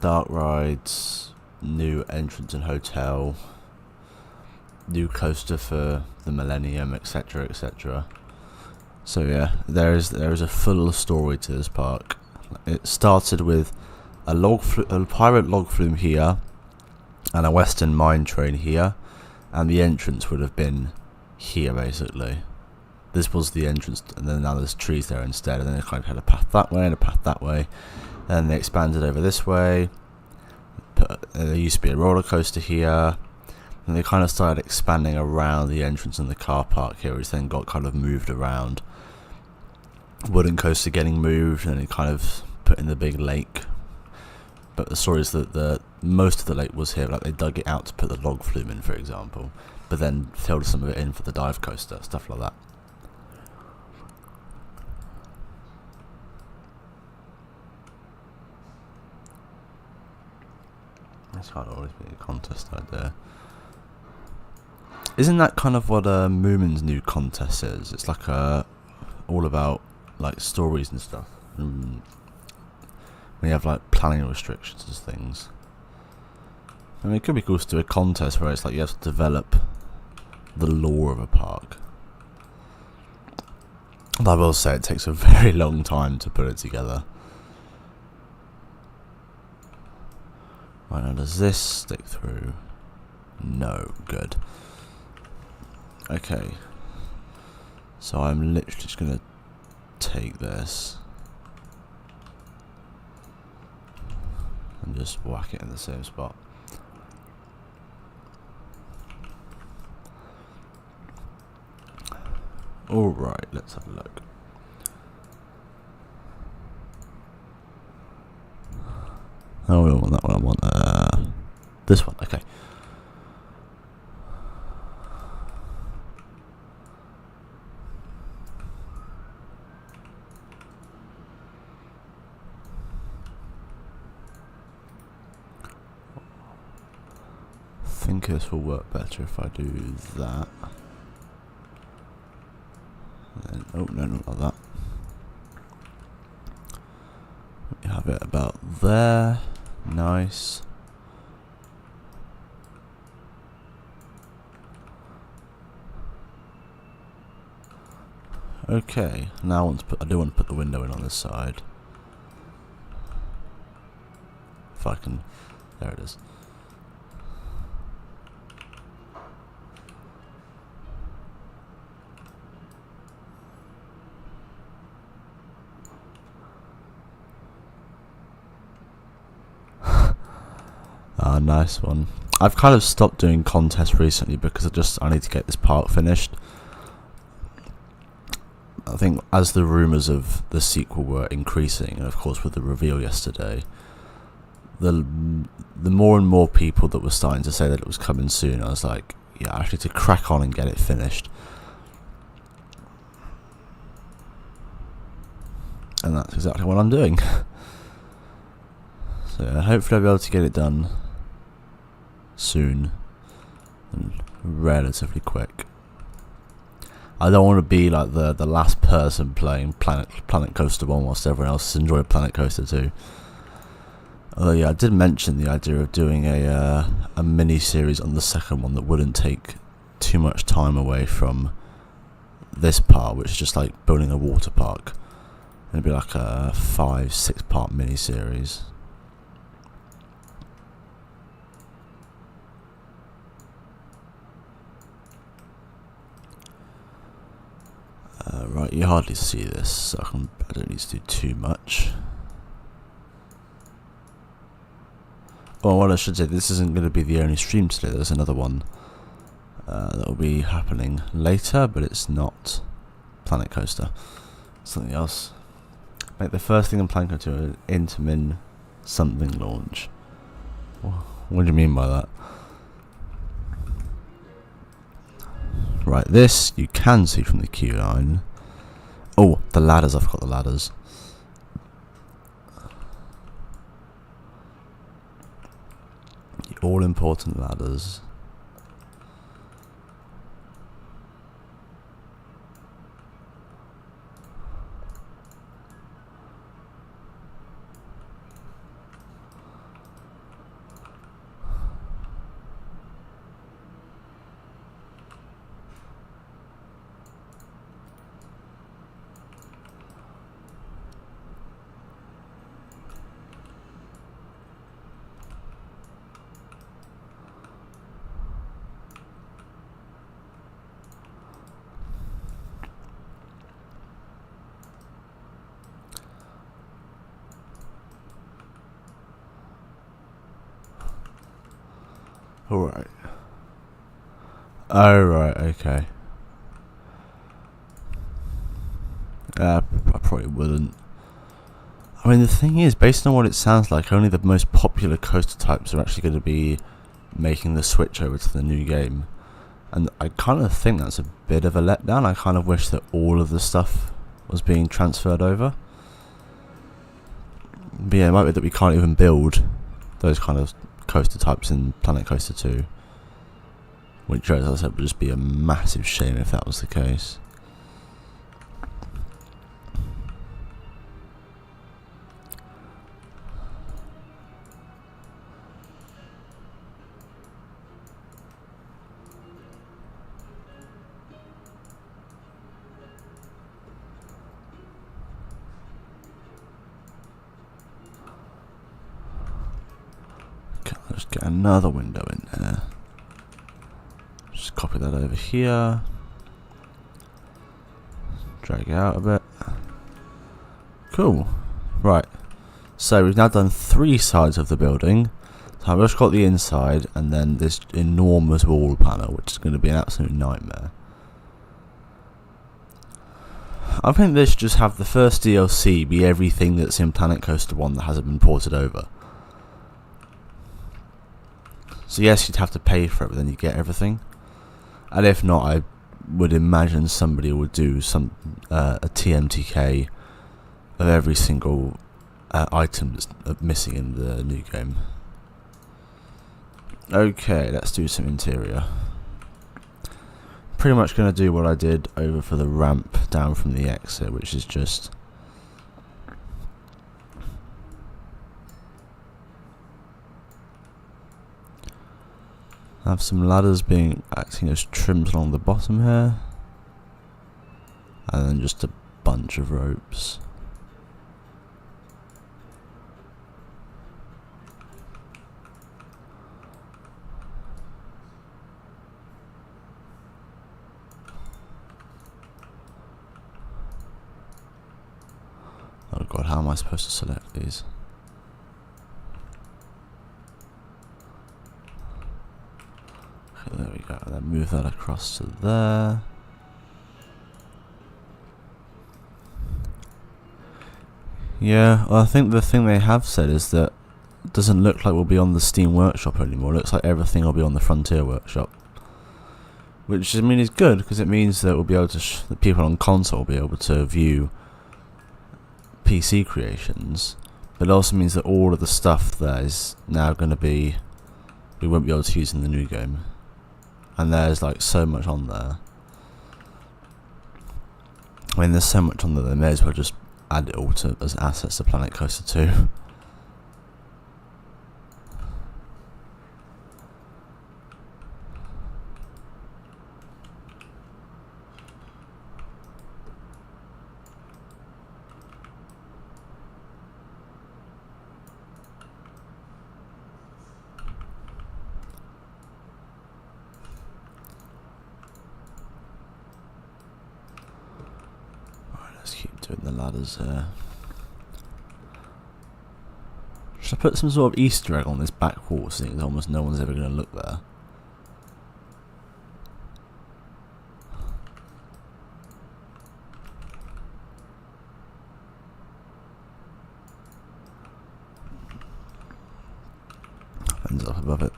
dark rides, new entrance and hotel, new coaster for the Millennium, etc., etc. So yeah, there is a full story to this park. It started with a pirate log flume here, and a Western mine train here, and the entrance would have been here basically. This was the entrance, and then now there's trees there instead, and then it kind of had a path that way and a path that way, and they expanded over this way. There used to be a roller coaster here, and they kind of started expanding around the entrance and the car park here, which then got kind of moved around. Wooden coaster getting moved, and it kind of put in the big lake. But the story is that most of the lake was here, like they dug it out to put the log flume in, for example, but then filled some of it in for the dive coaster, stuff like that. That's kind of always been a contest idea. Isn't that kind of what Moomin's new contest is? It's like all about like stories and stuff. When you have like planning restrictions and things. I mean, it could be cool to do a contest where it's like you have to develop the lore of a park. But I will say it takes a very long time to put it together. Right, now does this stick through? No, good. Okay. So I'm literally just gonna take this and just whack it in the same spot. Alright, let's have a look. Oh, I don't want that one, I want this one, okay. think this will work better if I do that. And, oh no, not like that. We have it about there. Nice. Okay, now I do want to put the window in on this side. If I can, there it is. Ah, nice one. I've kind of stopped doing contests recently because I need to get this part finished. I think as the rumours of the sequel were increasing, and of course with the reveal yesterday, the more and more people that were starting to say that it was coming soon, I was like, yeah, I actually need to crack on and get it finished. And that's exactly what I'm doing. So hopefully I'll be able to get it done soon and relatively quick. I don't want to be like the last person playing Planet Coaster 1 whilst everyone else is enjoying Planet Coaster 2. Although yeah, I did mention the idea of doing a mini series on the second one that wouldn't take too much time away from this part, which is just like building a water park. It'd be like a 5-6 part mini series. Right, you hardly see this, so I don't need to do too much. Well, what I should say, this isn't going to be the only stream today. There's another one that will be happening later, but it's not Planet Coaster. Something else. Like the first thing on Planet Coaster, Intamin something launch. What do you mean by that? Right, this you can see from the queue line. Oh, the ladders, I've got the ladders. The all important ladders. Alright. Oh, right, okay. I probably wouldn't. I mean, the thing is, based on what it sounds like, only the most popular coaster types are actually going to be making the switch over to the new game. And I kind of think that's a bit of a letdown. I kind of wish that all of the stuff was being transferred over. But yeah, it might be that we can't even build those kind of coaster types in Planet Coaster 2. Which, as I said, would just be a massive shame if that was the case. Okay, let's get another window in there. Just copy that over here. Drag it out a bit. Cool. Right. So we've now done 3 sides of the building. So I've just got the inside and then this enormous wall panel, which is going to be an absolute nightmare. I think they should just have the first DLC be everything that's in Planet Coaster 1 that hasn't been ported over. So yes, you'd have to pay for it, but then you get everything. And if not, I would imagine somebody would do a TMTK of every single item that's missing in the new game. Okay, let's do some interior. Pretty much going to do what I did over for the ramp down from the exit, which is just have some ladders acting as trims along the bottom here, and then just a bunch of ropes. Oh god, how am I supposed to select these? Okay, there we go, and then move that across to there. Yeah, well, I think the thing they have said is that it doesn't look like we'll be on the Steam Workshop anymore. It looks like everything will be on the Frontier Workshop. Which, I mean, is good, because it means that we'll be able to that people on console will be able to view PC creations, but it also means that all of the stuff that is now going to be, we won't be able to use in the new game. And there's like so much on there. I mean, there's so much on there, they may as well just add it all as assets to Planet Coaster 2. Let's keep doing the ladders here. Should I put some sort of Easter egg on this back wall, seeing as almost no one's ever going to look there? Ends up above it.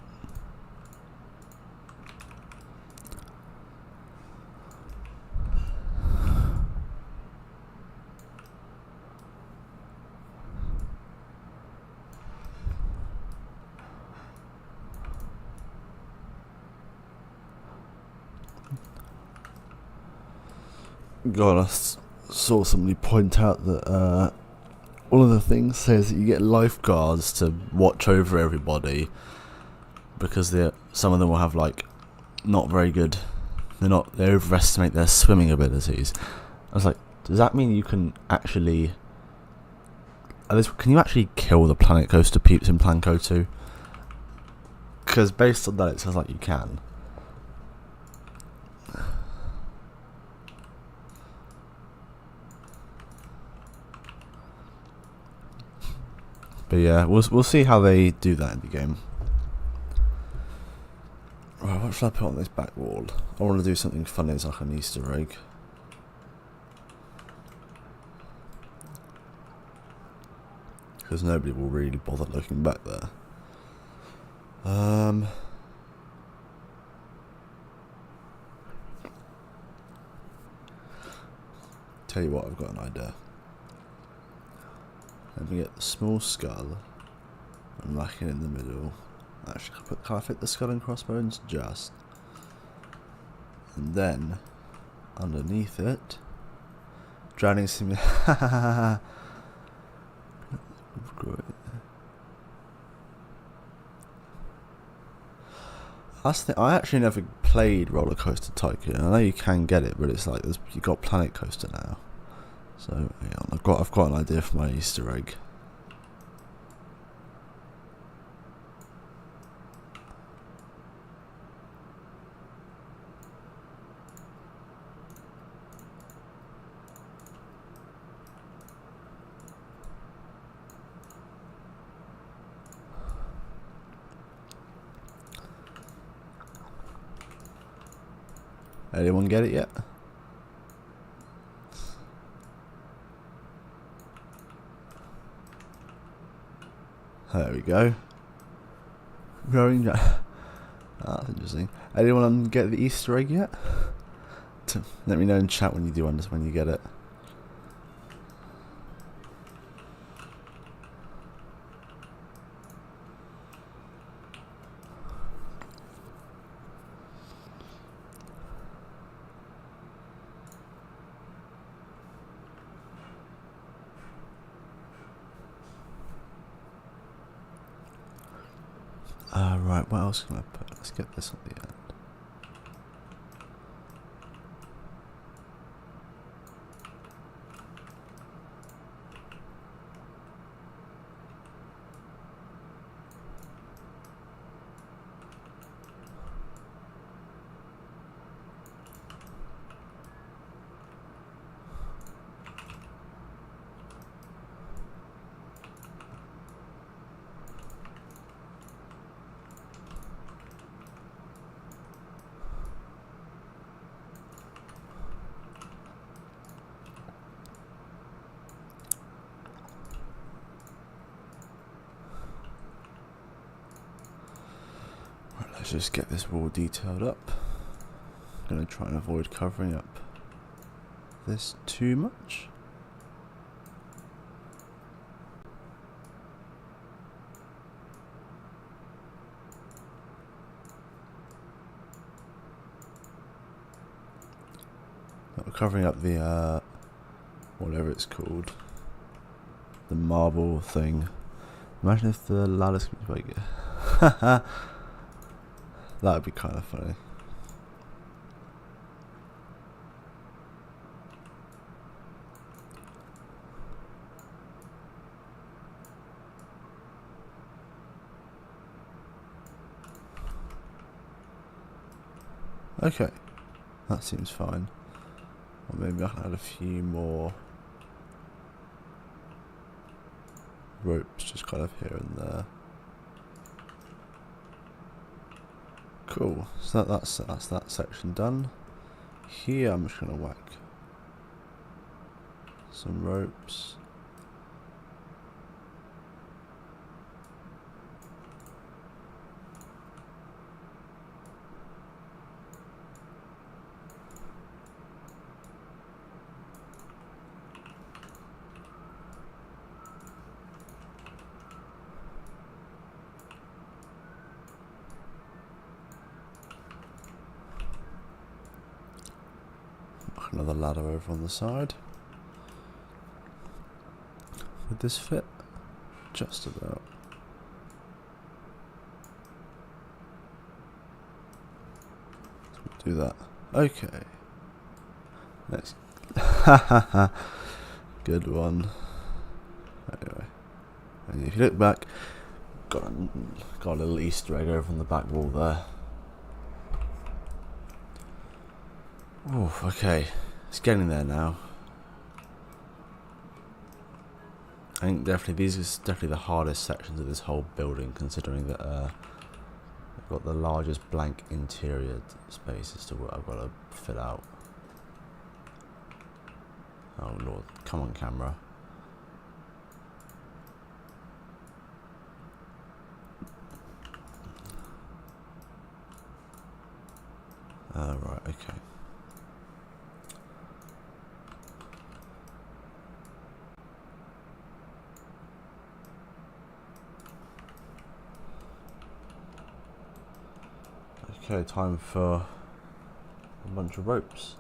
God, I saw somebody point out that one of the things says that you get lifeguards to watch over everybody because some of them will have like not very good. They overestimate their swimming abilities. I was like, does that mean you can actually? Can you actually kill the Planet Coaster peeps in Planco 2? Because based on that, it sounds like you can. But yeah, we'll see how they do that in the game. Right, what should I put on this back wall? I want to do something funny as like an Easter egg. Because nobody will really bother looking back there. Tell you what, I've got an idea. Let me get the small skull and whack it in the middle. Actually, can I fit the skull and crossbones? Just. And then, underneath it, drowning sim. That's the thing. I actually never played Roller Coaster Tycoon. I know you can get it, but it's like you got Planet Coaster now. So hang on, I've got an idea for my Easter egg. Anyone get it yet? There we go. Growing. That's interesting. Anyone get the Easter egg yet? Let me know in chat when you do when you get it. Right, what else can I put? Let's get this on the end. Let's just get this wall detailed up. I'm going to try and avoid covering up this too much. Not covering up the whatever it's called, the marble thing. Imagine if the ladders could be like that would be kind of funny. Okay, that seems fine. Or maybe I can add a few more ropes just kind of here and there. Cool, so that's that section done. Here I'm just going to whack some ropes. Another ladder over on the side. Would this fit? Just about. Do that. Okay. Next. Good one. Anyway. And if you look back, got a little Easter egg over on the back wall there. Oh, okay. It's getting there now. I think these are definitely the hardest sections of this whole building, considering that I've got the largest blank interior space as to what I've got to fill out. Oh lord, come on camera. Right, okay. Okay, time for a bunch of ropes.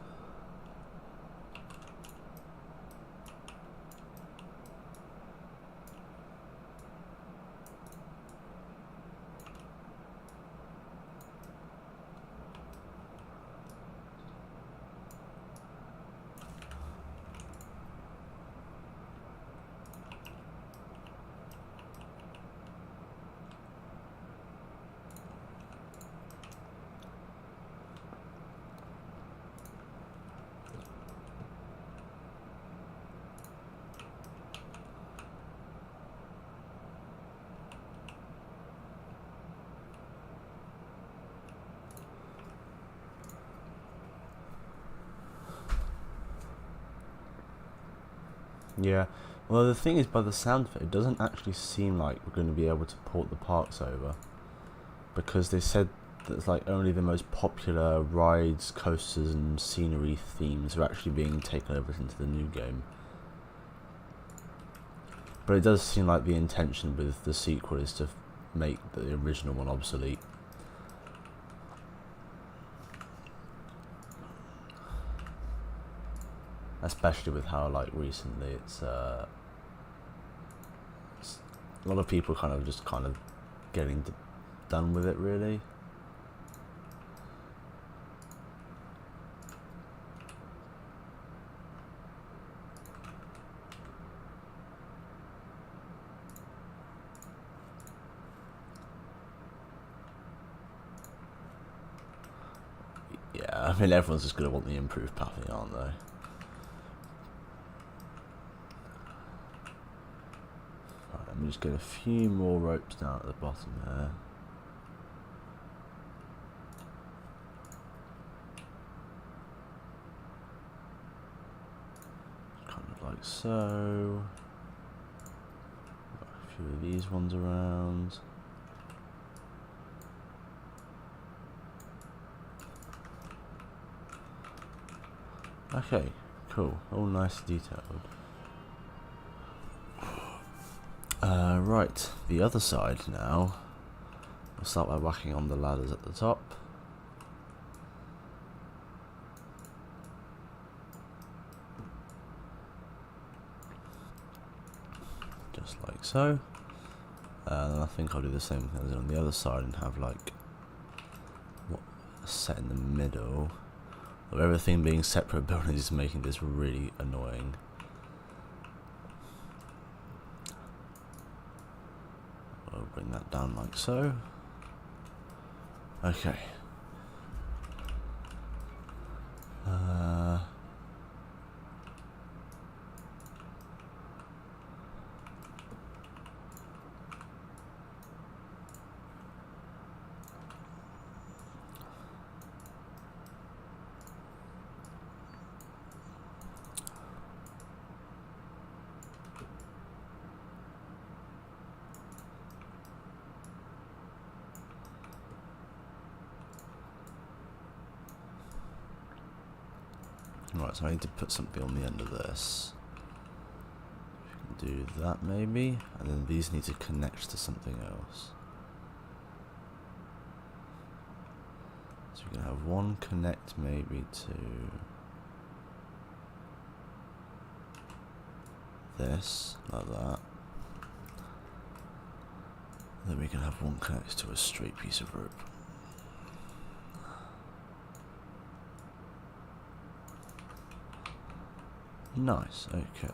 Yeah, well the thing is, by the sound of it, it doesn't actually seem like we're going to be able to port the parks over, because they said that it's like only the most popular rides, coasters and scenery themes are actually being taken over into the new game. But it does seem like the intention with the sequel is to make the original one obsolete. Especially with how like recently it's a lot of people kind of getting done with it really. Yeah, I mean everyone's just going to want the improved pathing, aren't they? Right, let me just get a few more ropes down at the bottom there. Kind of like so. Got a few of these ones around. Okay, cool. All nice detailed. Right, the other side now. We'll start by whacking on the ladders at the top. Just like so. And I think I'll do the same thing as on the other side and have like what set in the middle. Of everything being separate buildings is making this really annoying. I'll bring that down like so. Okay. Right, so I need to put something on the end of this. Do that maybe, and then these need to connect to something else. So we can have one connect maybe to this, like that. Then we can have one connect to a straight piece of rope. Nice, okay.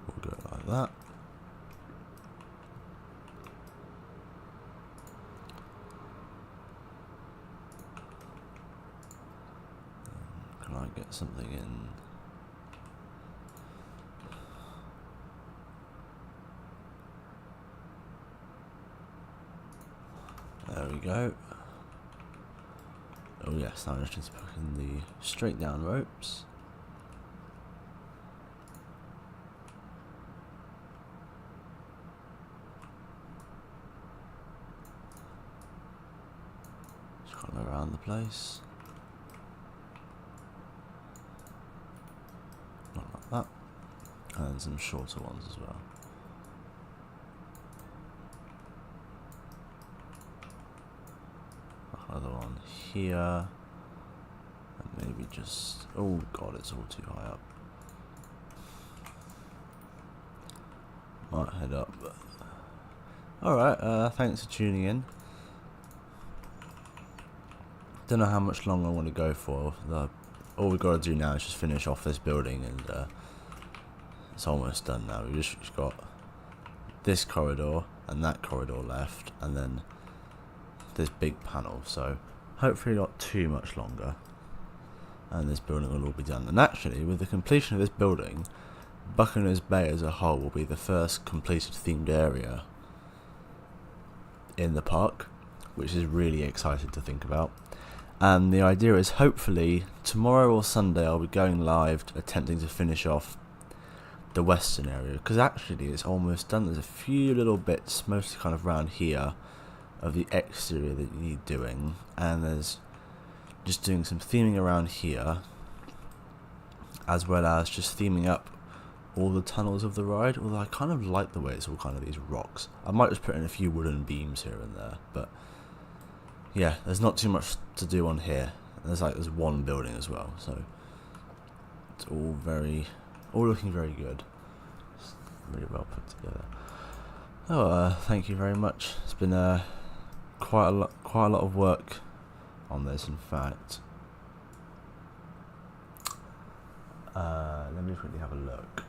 We'll go like that. Can I get something in? There we go. Oh yes, now I just need to put in the straight down ropes. Just kind of around the place. Not like that. And then some shorter ones as well. Another one here, and maybe just, oh god, it's all too high up. Might head up. Alright, thanks for tuning in. Don't know how much longer I want to go for. All we've got to do now is just finish off this building, and it's almost done now. We've just got this corridor and that corridor left, and then this big panel, so hopefully not too much longer, and this building will all be done. And actually, with the completion of this building, Buccaneers Bay as a whole will be the first completed themed area in the park, which is really exciting to think about. And the idea is hopefully tomorrow or Sunday I'll be going live attempting to finish off the western area, because actually it's almost done. There's a few little bits, mostly kind of around here, of the exterior that you need doing, and there's just doing some theming around here, as well as just theming up all the tunnels of the ride, although I kind of like the way it's all kind of these rocks. I might just put in a few wooden beams here and there, but yeah, there's not too much to do on here. There's one building as well, so it's all looking very good. It's really well put together. Oh, thank you very much. It's been quite a lot of work on this, in fact. Let me quickly have a look.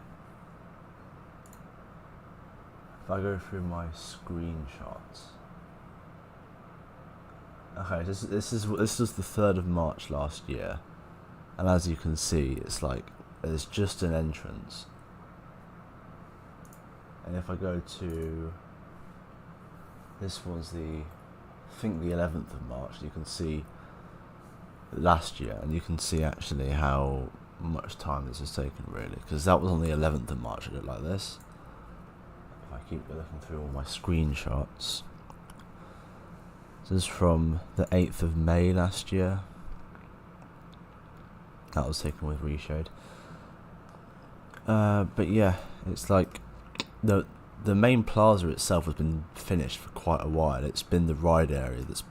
If I go through my screenshots. Okay, this was the 3rd of March last year, and as you can see, it's just an entrance. And if I go to this was I think the 11th of March, you can see last year, and you can see actually how much time this has taken, really, because that was on the 11th of March. It looked like this. If I keep looking through all my screenshots, this is from the 8th of May last year. That was taken with Reshade. But yeah, it's like the main plaza itself has been finished for quite a while. It's been the ride area that's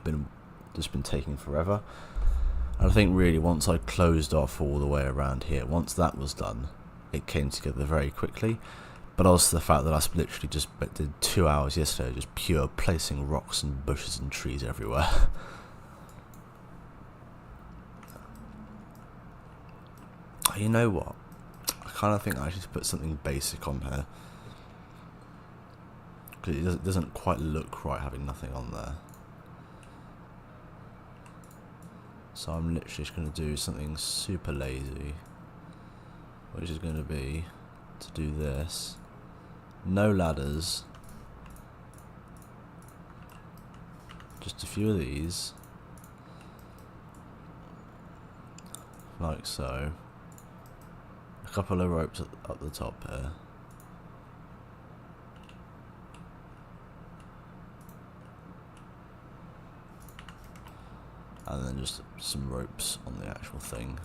been taking forever. And I think really once I closed off all the way around here, once that was done, it came together very quickly. But also the fact that I literally just did 2 hours yesterday, just pure placing rocks and bushes and trees everywhere. You know what? I kind of think I should put something basic on here, because it doesn't quite look right having nothing on there. So I'm literally just going to do something super lazy, which is going to be to do this. No ladders. Just a few of these. Like so. A couple of ropes up the top here. And then just some ropes on the actual thing.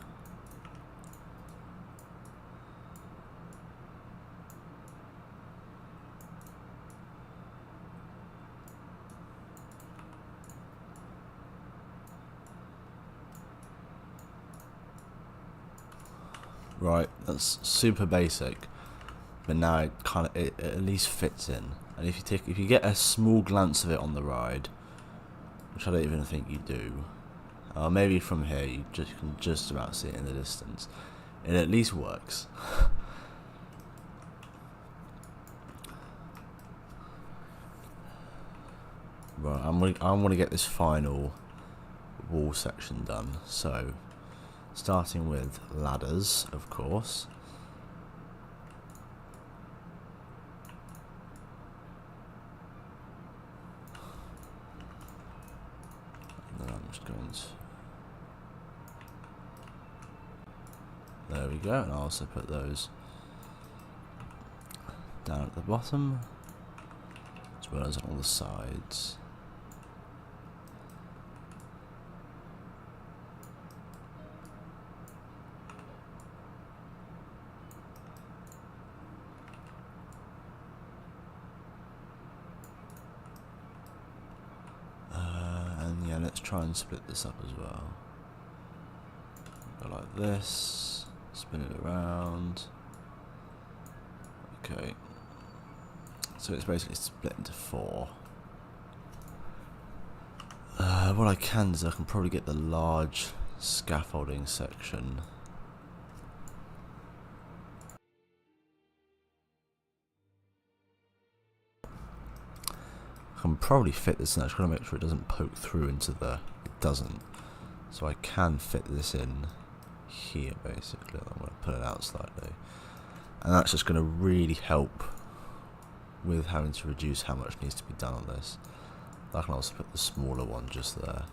Right, that's super basic, but now it at least fits in. And if you get a small glance of it on the ride, which I don't even think you do, maybe from here you can just about see it in the distance, it at least works. Right, I'm gonna get this final wall section done. So, starting with ladders, of course. And then I'm just going to... There we go, and I'll also put those down at the bottom, as well as on all the sides. And yeah, let's try and split this up as well. Go like this, spin it around. Okay, so it's basically split into 4. What I can do is I can probably get the large scaffolding section. I can probably fit this in. I just gotta make sure it doesn't poke through into the... It doesn't. So I can fit this in here basically. I'm gonna put it out slightly. And that's just gonna really help with having to reduce how much needs to be done on this. I can also put the smaller one just there.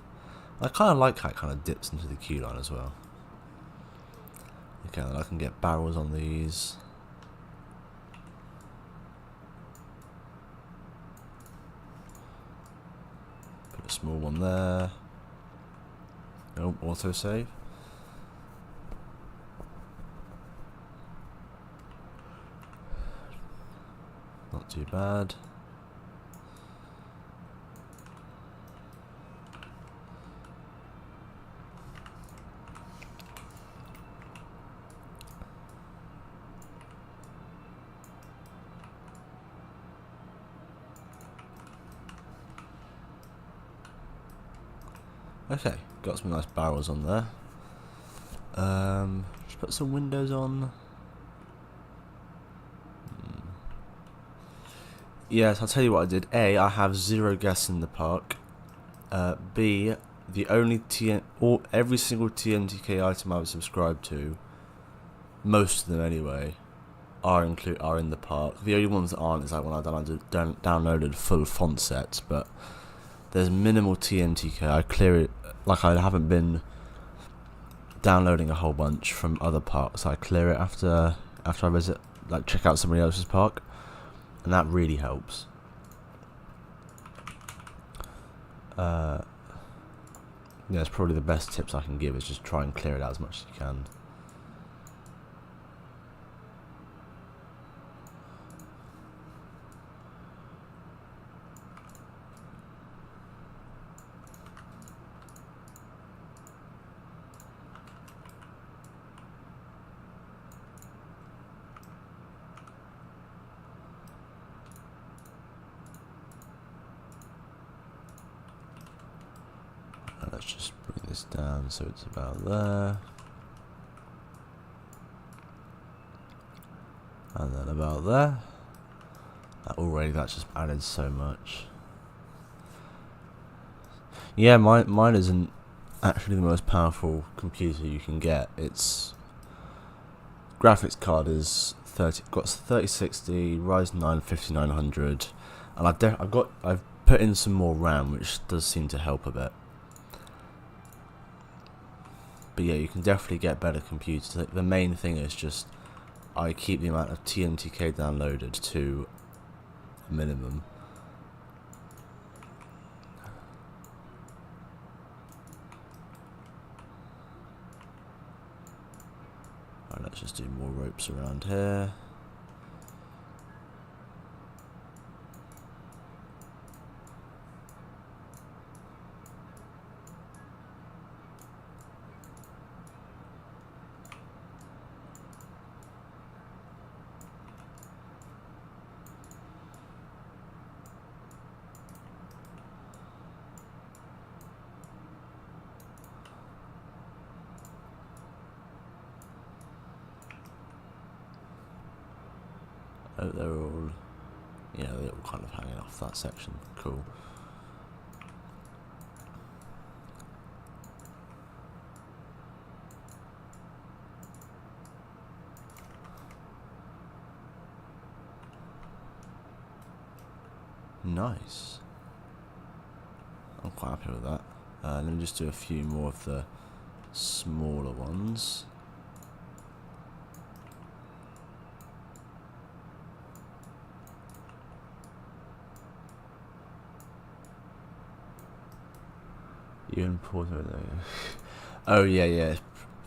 I kind of like how it kind of dips into the queue line as well. Okay, then I can get barrels on these. Put a small one there. Oh, autosave. Not too bad. Okay, got some nice barrels on there. Just put some windows on. Yes, I'll tell you what I did. A, I have 0 guests in the park. B, the only every single TMTK item I was subscribed to, most of them anyway, are in the park. The only ones that aren't is like when I downloaded full font sets, but there's minimal TMTK. I clear it, like I haven't been downloading a whole bunch from other parks. I clear it after I visit, like check out somebody else's park, and that really helps. Yeah, it's probably the best tips I can give is just try and clear it out as much as you can. Let's just bring this down so it's about there. And then about there. Already that's just added so much. Yeah, mine isn't actually the most powerful computer you can get. Its graphics card is got 3060 Ryzen 9 5900, and I've put in some more RAM, which does seem to help a bit. But yeah, you can definitely get better computers. The main thing is just I keep the amount of TMTK downloaded to a minimum. Alright, let's just do more ropes around here. Oh, they're all, yeah, they're all kind of hanging off that section. Cool. Nice. I'm quite happy with that. Let me just do a few more of the smaller ones. You import it. Oh yeah.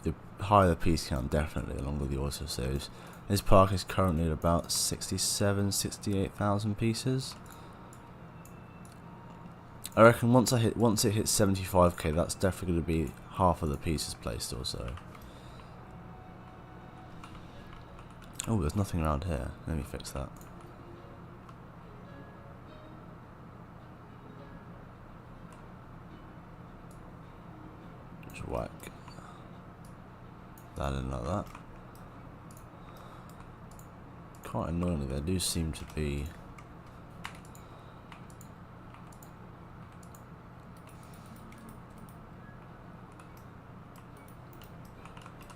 The higher the piece count, definitely, along with the autosaves. This park is currently at about 68,000 pieces. I reckon once it hits 75k, that's definitely going to be half of the pieces placed or so. Oh, there's nothing around here. Let me fix that. Just whack that in like that. Quite annoyingly, there do seem to be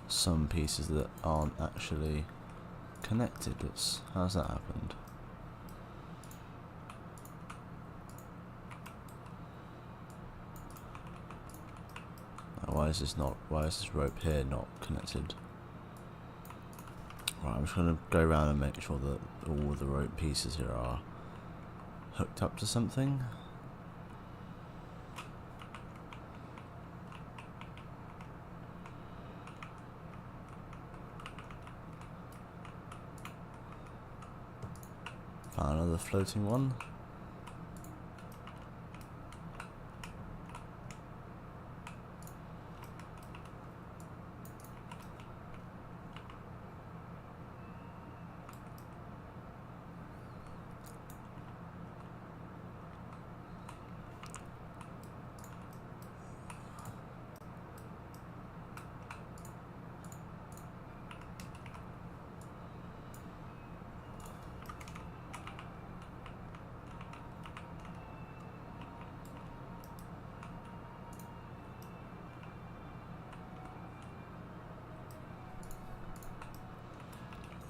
some pieces that aren't actually connected. How's that happened? Why is this rope here not connected? Right, I'm just going to go around and make sure that all the rope pieces here are hooked up to something. Found another floating one.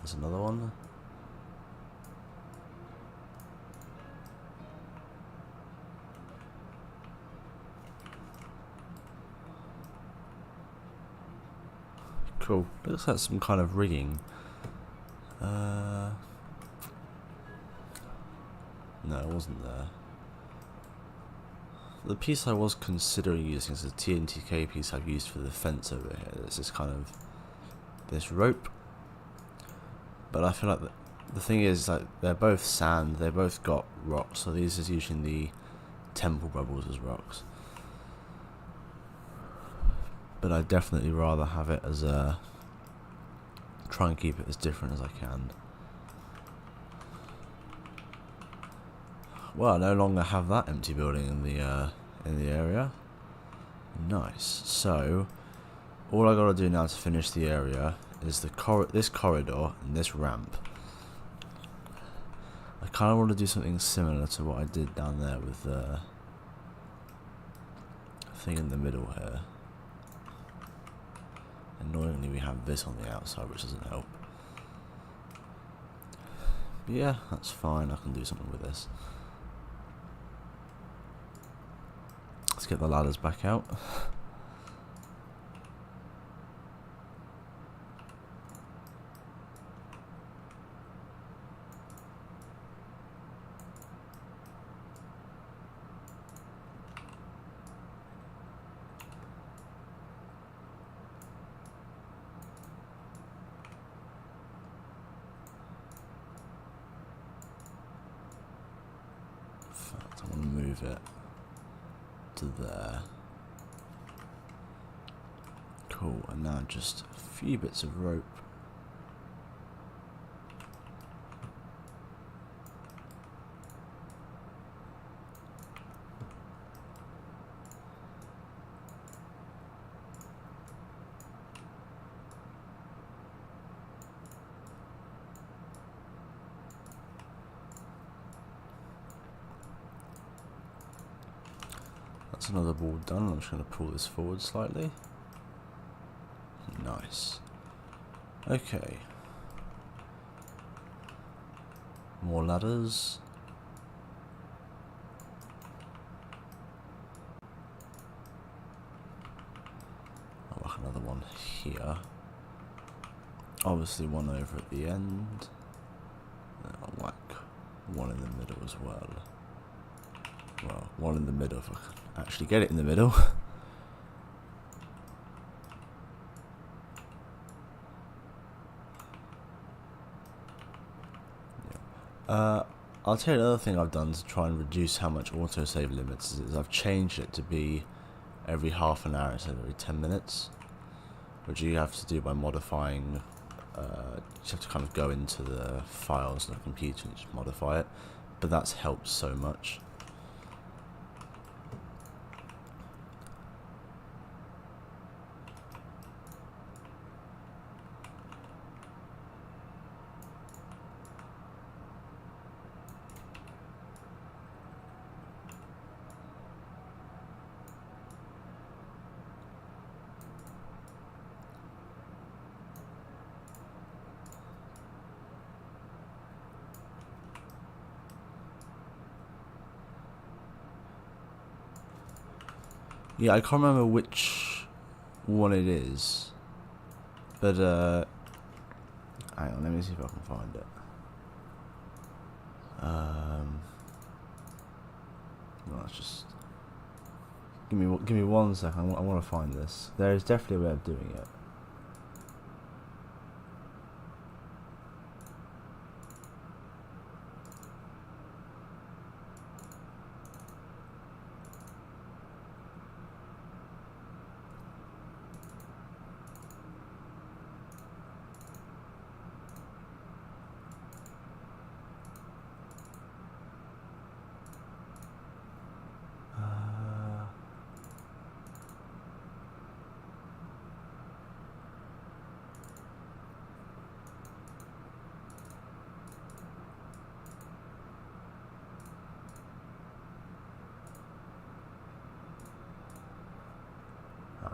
There's another one. Cool. Looks like some kind of rigging. No, it wasn't there. The piece I was considering using is a TNTK piece I've used for the fence over here. There's this kind of this rope, but I feel like the thing is, like, they're both sand. They both got rocks, so these is using the temple bubbles as rocks. But I'd definitely rather have it as a try and keep it as different as I can. Well, I no longer have that empty building in the area. Nice. So all I gotta do now to finish the area is this corridor and this ramp. I kind of want to do something similar to what I did down there with the thing in the middle here. Annoyingly, we have this on the outside, which doesn't help. But yeah, that's fine. I can do something with this. Let's get the ladders back out. In fact, I want to move it to there. Cool, and now just a few bits of rope. That's another board done. I'm just going to pull this forward slightly. Nice. Okay. More ladders. I'll whack another one here. Obviously one over at the end. Then I'll whack one in the middle as well. Well, one in the middle if I can actually get it in the middle. I'll tell you another thing I've done to try and reduce how much autosave limits is I've changed it to be every half an hour instead of every 10 minutes, which you have to do by modifying. You have to kind of go into the files on the computer and just modify it, but that's helped so much. Yeah, I can't remember which one it is, but hang on, let me see if I can find it. No, it's just give me 1 second. I want to find this. There is definitely a way of doing it.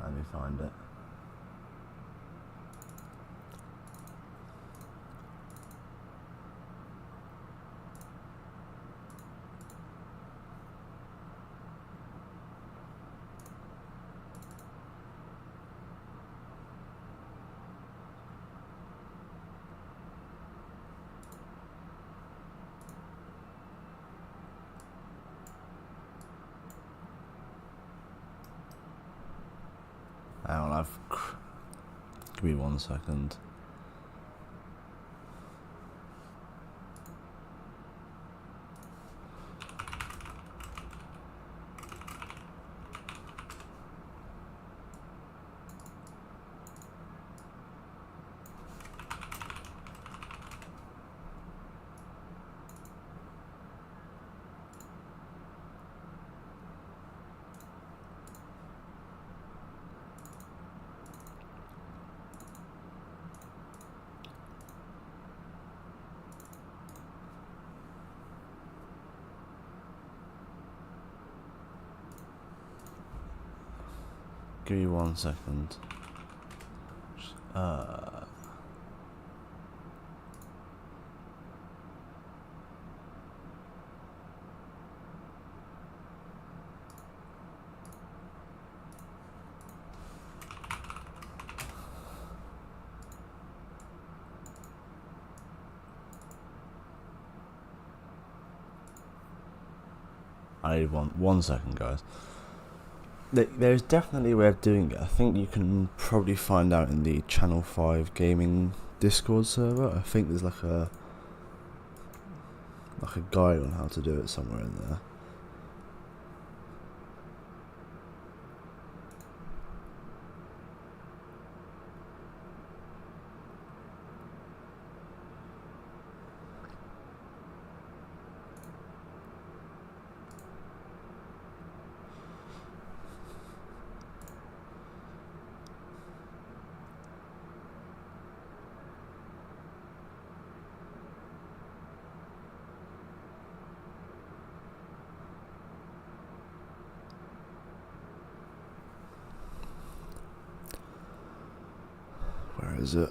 Let me find it. man, give me 1 second. Give me 1 second. I need 1 second, guys. There's definitely a way of doing it. I think you can probably find out in the Channel 5 gaming Discord server. I think there's like a guide on how to do it somewhere in there. Where is it?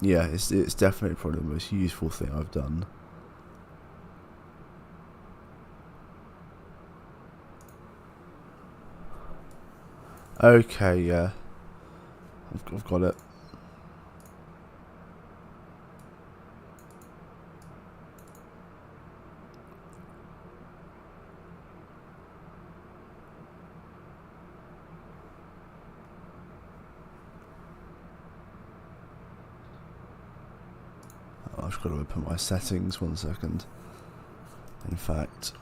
Yeah, it's definitely probably the most useful thing I've done. Okay, yeah, I've got it. I've just got to open my settings 1 second. In fact,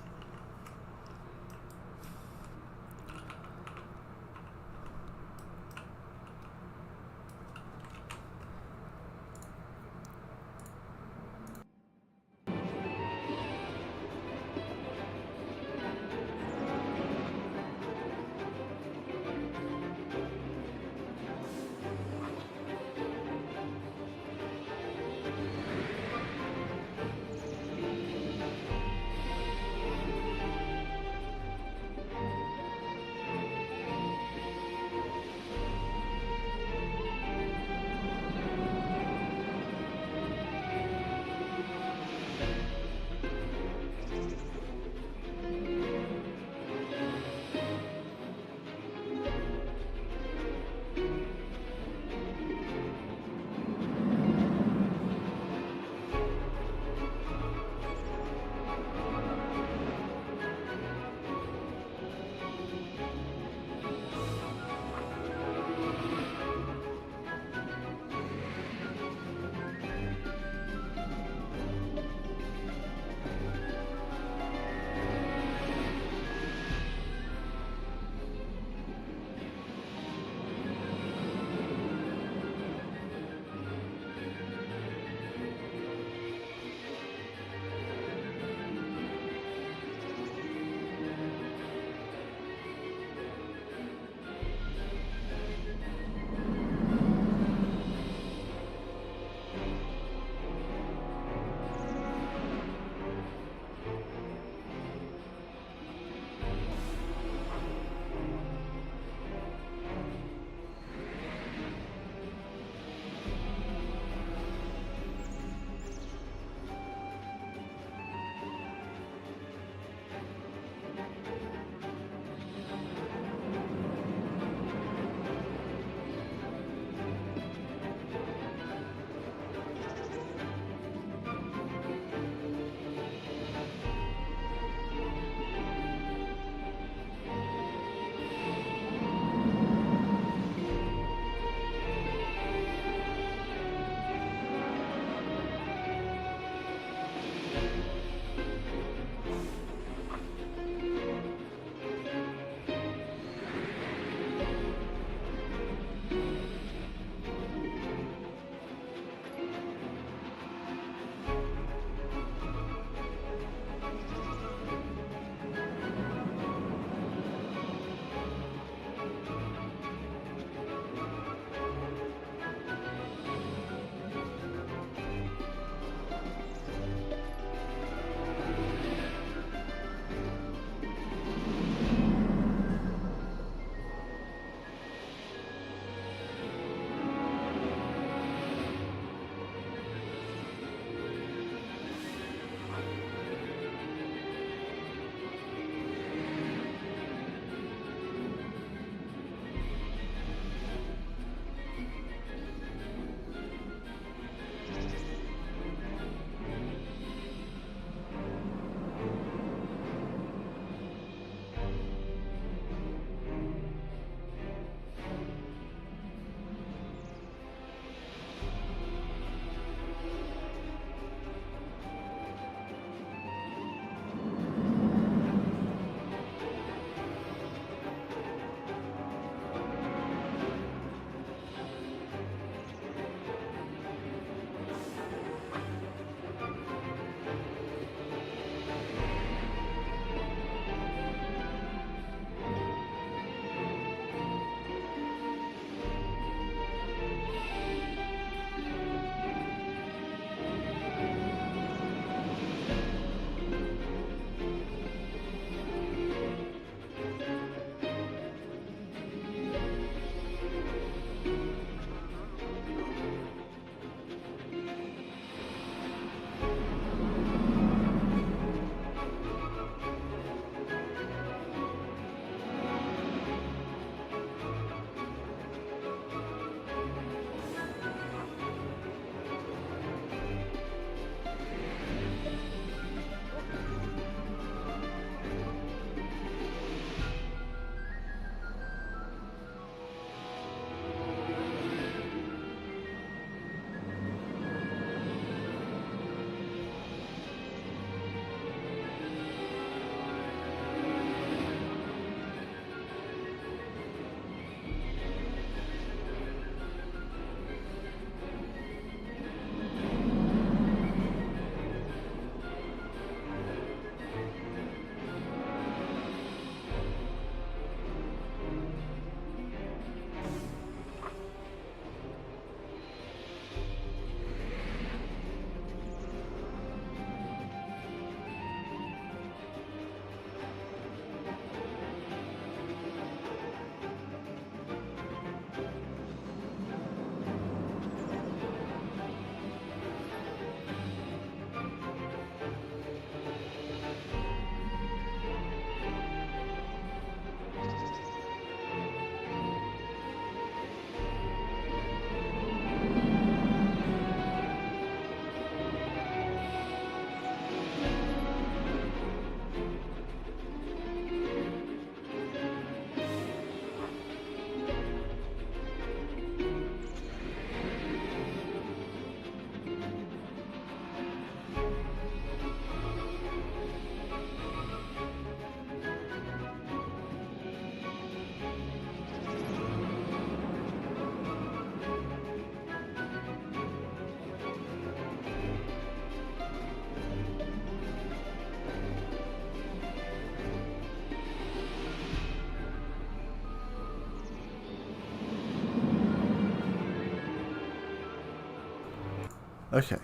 Okay.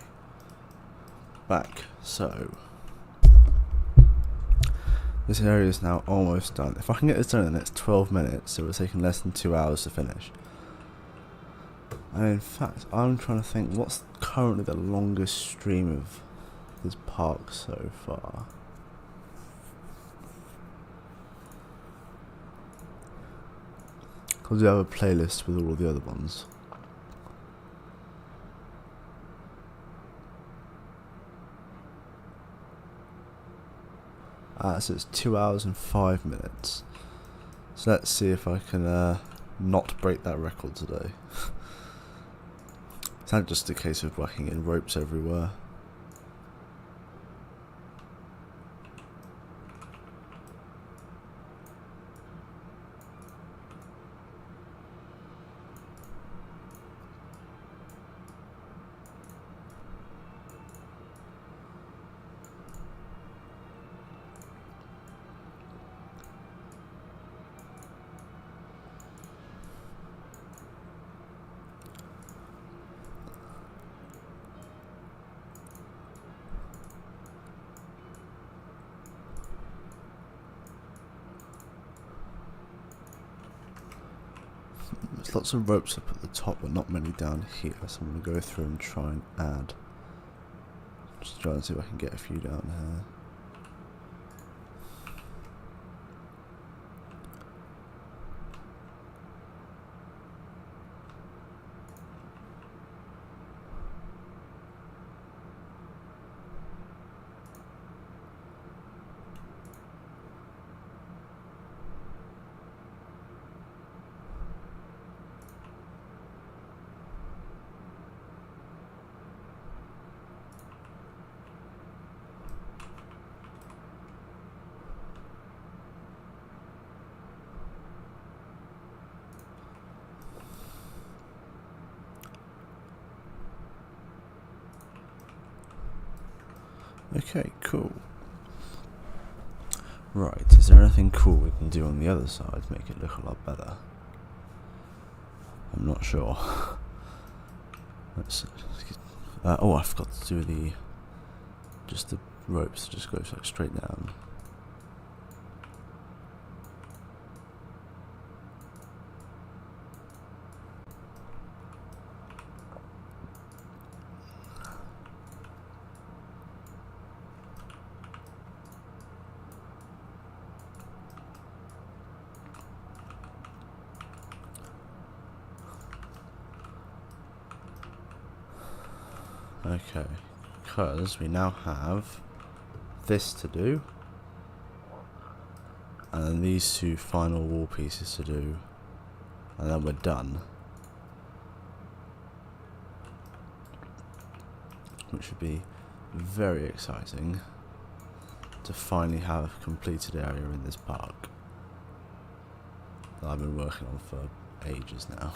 Back. So this area is now almost done. If I can get this done in the next 12 minutes, it would take less than 2 hours to finish. And in fact, I'm trying to think what's currently the longest stream of this park so far. Because we have a playlist with all of the other ones. So it's 2 hours and 5 minutes. So let's see if I can not break that record today. It's not just a case of whacking in ropes everywhere. There's lots of ropes up at the top, but not many down here, so I'm going to go through and try and add. Just try and see if I can get a few down here. Okay, cool. Right, is there anything cool we can do on the other side to make it look a lot better? I'm not sure. Oh, I forgot to do just the ropes, just goes like straight down. Okay, because we now have this to do, and then these two final wall pieces to do, and then we're done. Which would be very exciting to finally have a completed area in this park that I've been working on for ages now.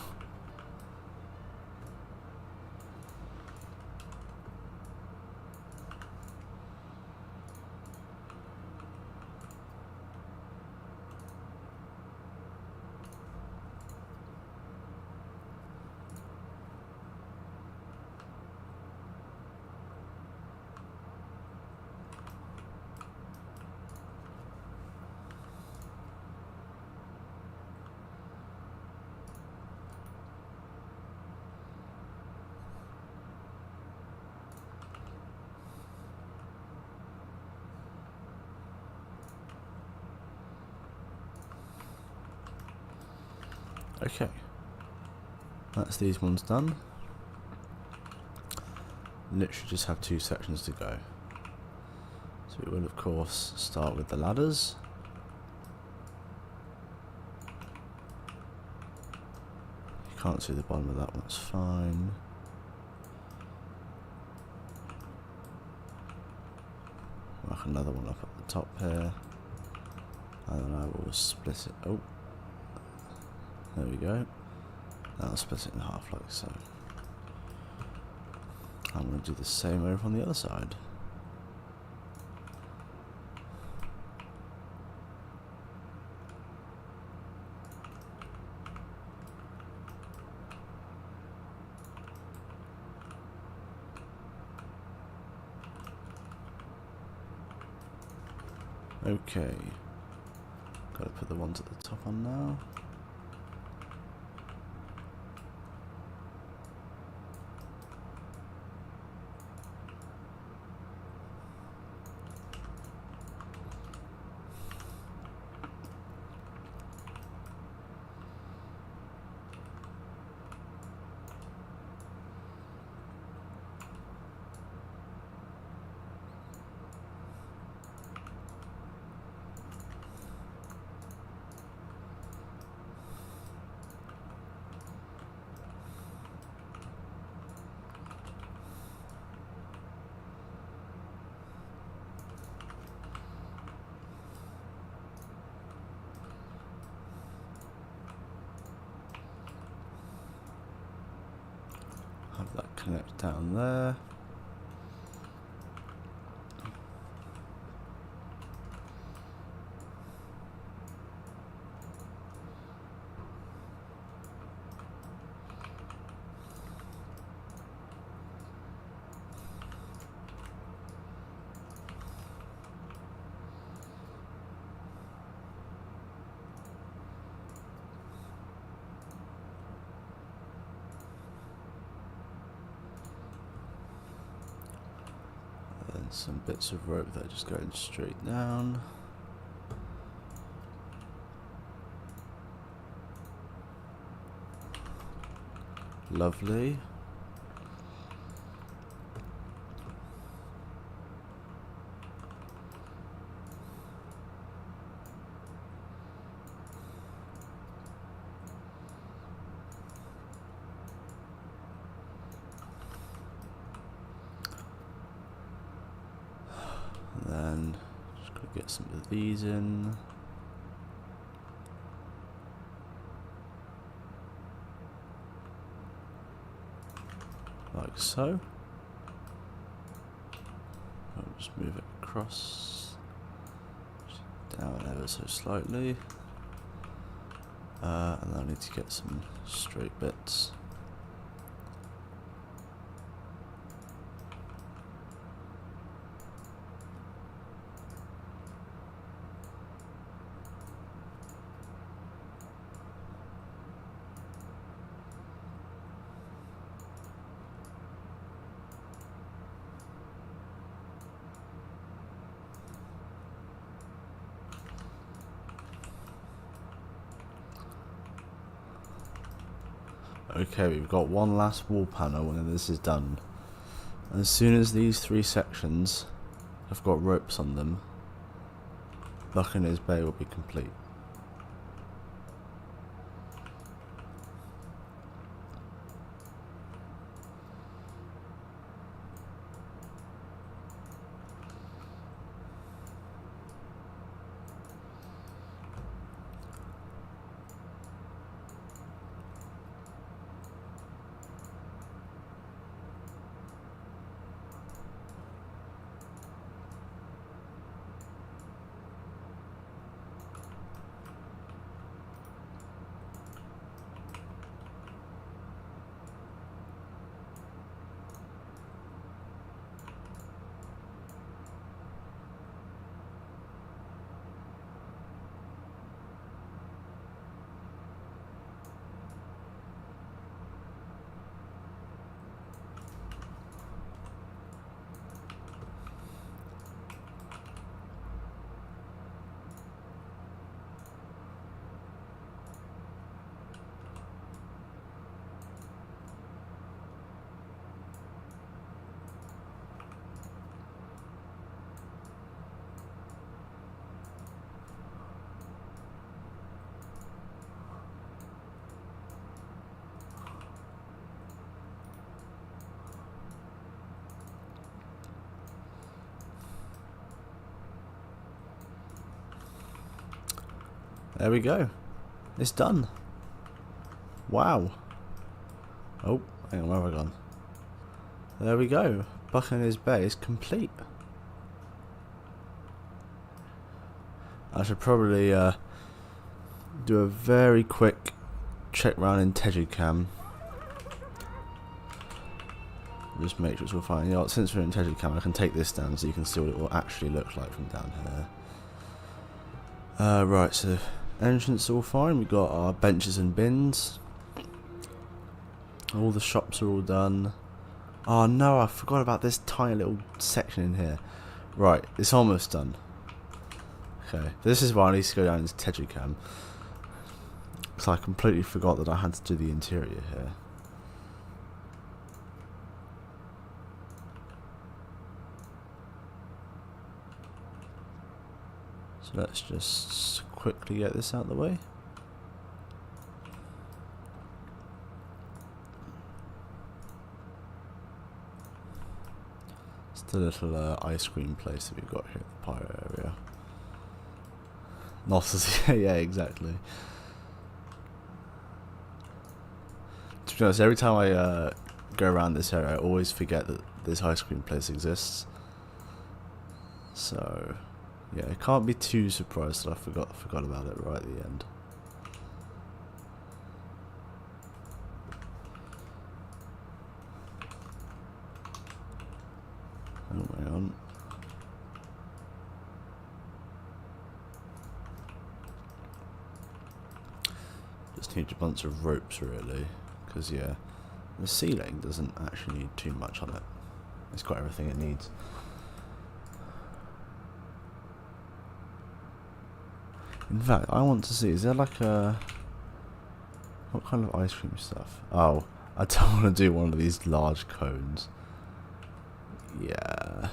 Okay, that's these ones done. Literally just have 2 sections to go. So we will of course start with the ladders. You can't see the bottom of that one, it's fine. Mark another one up at the top here. And then I will split it. Oh. There we go. I'll split it in half like so. I'm going to do the same over on the other side. Okay. Gotta put the ones at the top on now. Have that connect down there. And some bits of rope that are just going straight down. Lovely. And then just gotta get some of these in. Like so. I'll just move it across, down ever so slightly, and I need to get some straight bits. Okay, we've got one last wall panel and then this is done. And as soon as these 3 sections have got ropes on them, Buccaneers Bay will be complete. There we go. It's done. Wow. Oh, hang on, where have I gone? There we go. Buccaneers Bay is complete. I should probably do a very quick check round in Tejicam. Just make sure it's all fine. You know, since we're in Tejicam, I can take this down so you can see what it will actually look like from down here. Right, so entrance all fine. We got our benches and bins. All the shops are all done. Oh no, I forgot about this tiny little section in here. Right, it's almost done. Okay, this is why I need to go down into Tedrycam. Because I completely forgot that I had to do the interior here. So let's just quickly get this out of the way. It's the little ice cream place that we've got here at the Pyro area. Not as yeah, exactly. To be honest, every time I go around this area, I always forget that this ice cream place exists. So yeah, I can't be too surprised that I forgot about it right at the end. Oh, hang on. Just need a bunch of ropes really, because yeah, the ceiling doesn't actually need too much on it. It's got everything it needs. In fact, I want to see, is there like a... what kind of ice cream stuff? Oh, I don't want to do one of these large cones. Yeah.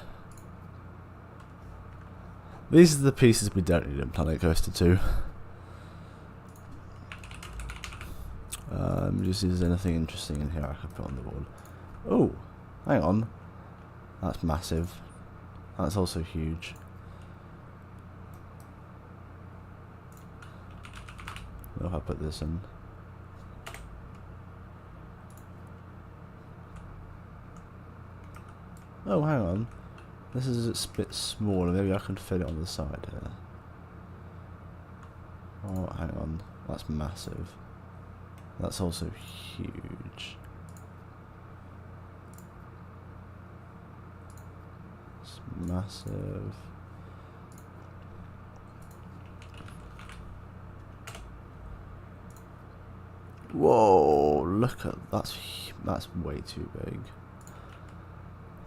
These are the pieces we don't need in Planet Coaster 2. Just is there anything interesting in here I could put on the board? Oh, hang on. That's massive. That's also huge. What if I put this in? Oh, hang on. This is a bit smaller. Maybe I can fit it on the side here. Oh, hang on. That's massive. That's also huge. It's massive. Whoa! Look at that's way too big.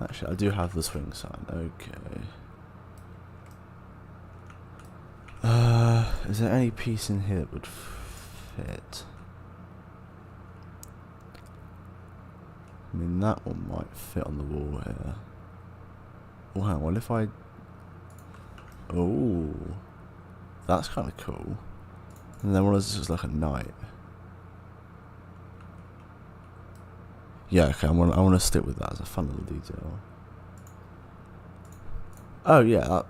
Actually, I do have the swing sign. Okay. Is there any piece in here that would fit? I mean, that one might fit on the wall here. Oh, hang on, what if I... oh, that's kind of cool. And then what is this, like a knight? Yeah, okay, I want to stick with that as a fun little detail. Oh yeah,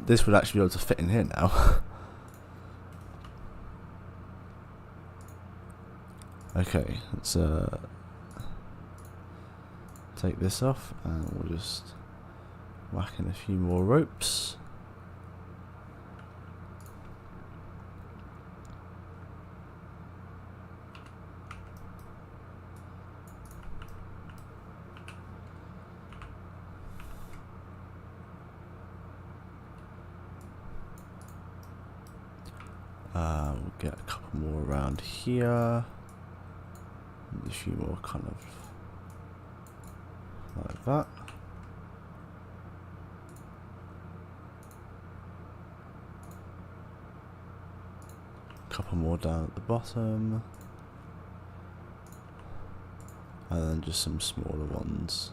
this would actually be able to fit in here now. Okay, let's take this off and we'll just whack in a few more ropes. We'll get a couple more around here. And a few more kind of like that. A couple more down at the bottom. And then just some smaller ones.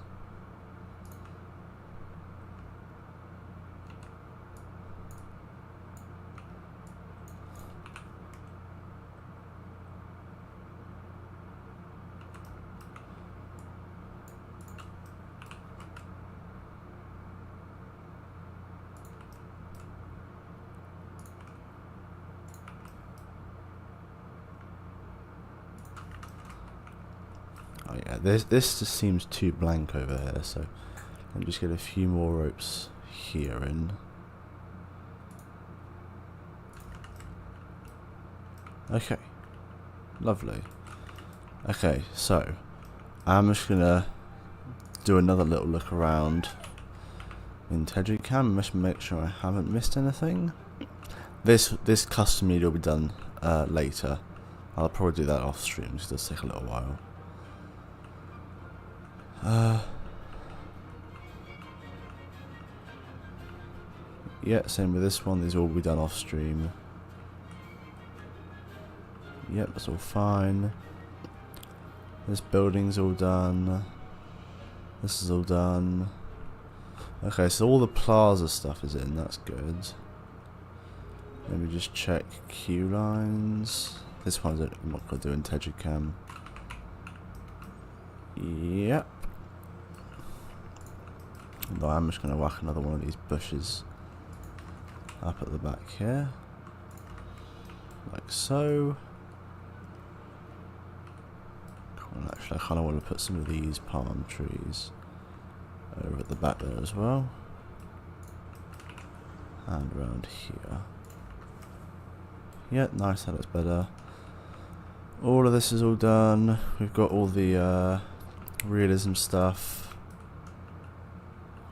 Oh yeah, this just seems too blank over here, so let me just get a few more ropes here in. Okay, lovely. Okay, so I'm just gonna do another little look around in Tedrycam, just make sure I haven't missed anything. This custom media will be done later. I'll probably do that off stream because it does take a little while. Yeah, same with this one. These will be done off stream. Yep, that's all fine. This building's all done. This is all done. Okay, so all the plaza stuff is in. That's good. Let me just check queue lines. This one's I'm not going to do in Tejicam. Yep. No, I'm just going to whack another one of these bushes up at the back here. Like so. And actually, I kind of want to put some of these palm trees over at the back there as well. And around here. Yeah, nice, that looks better. All of this is all done. We've got all the realism stuff.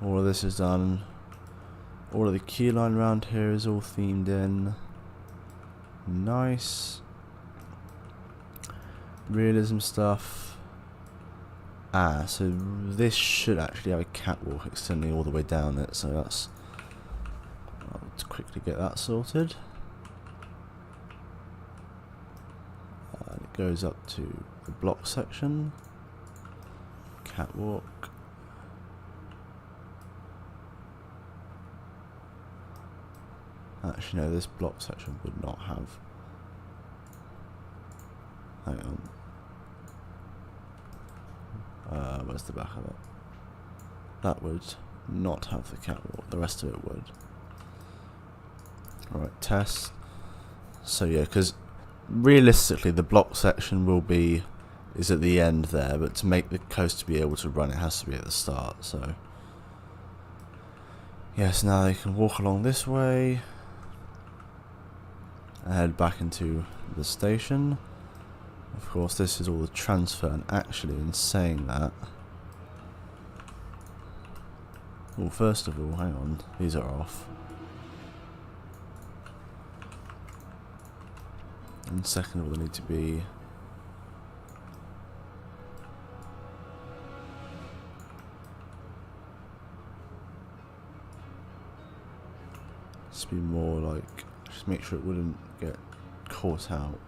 All of this is done. All of the key line around here is all themed in. Nice. Realism stuff. So this should actually have a catwalk extending all the way down it, so that's... Let's quickly get that sorted. It goes up to the block section. Catwalk. Actually no, this block section would not have... Hang on. Where's the back of it? That would not have the catwalk, the rest of it would. Alright, test. So yeah, because realistically the block section is at the end there, but to make the coaster be able to run it has to be at the start, so... Yes, now they can walk along this way. And head back into the station. Of course, this is all the transfer, and actually, in saying that... Well, first of all, hang on, these are off. And second of all, they need to be... Just be more like... Just make sure it wouldn't get caught out.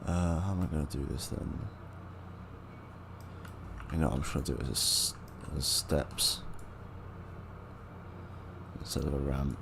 How am I going to do this then? You know, I'm just going to do it as steps instead of a ramp.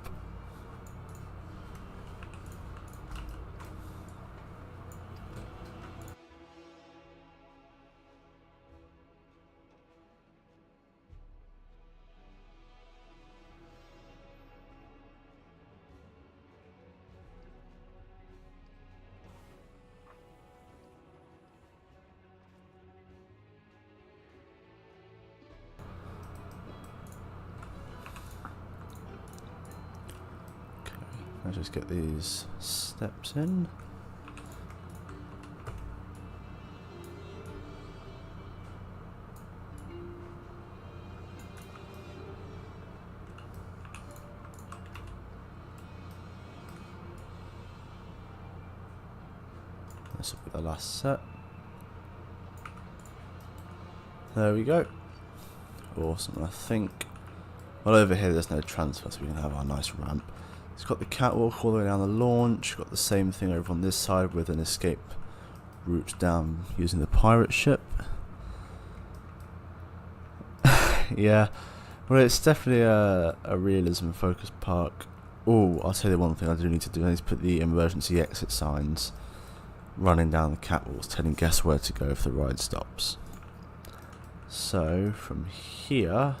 Let's just get these steps in. This will be the last set. There we go. Awesome. I think, well, over here there's no transfer, so we can have our nice ramp. It's got the catwalk all the way down the launch. Got the same thing over on this side with an escape route down using the pirate ship. Yeah, well, it's definitely a realism focused park. Oh, I'll tell you one thing I do need to do. I need to put the emergency exit signs running down the catwalks, telling guests where to go if the ride stops. So from here,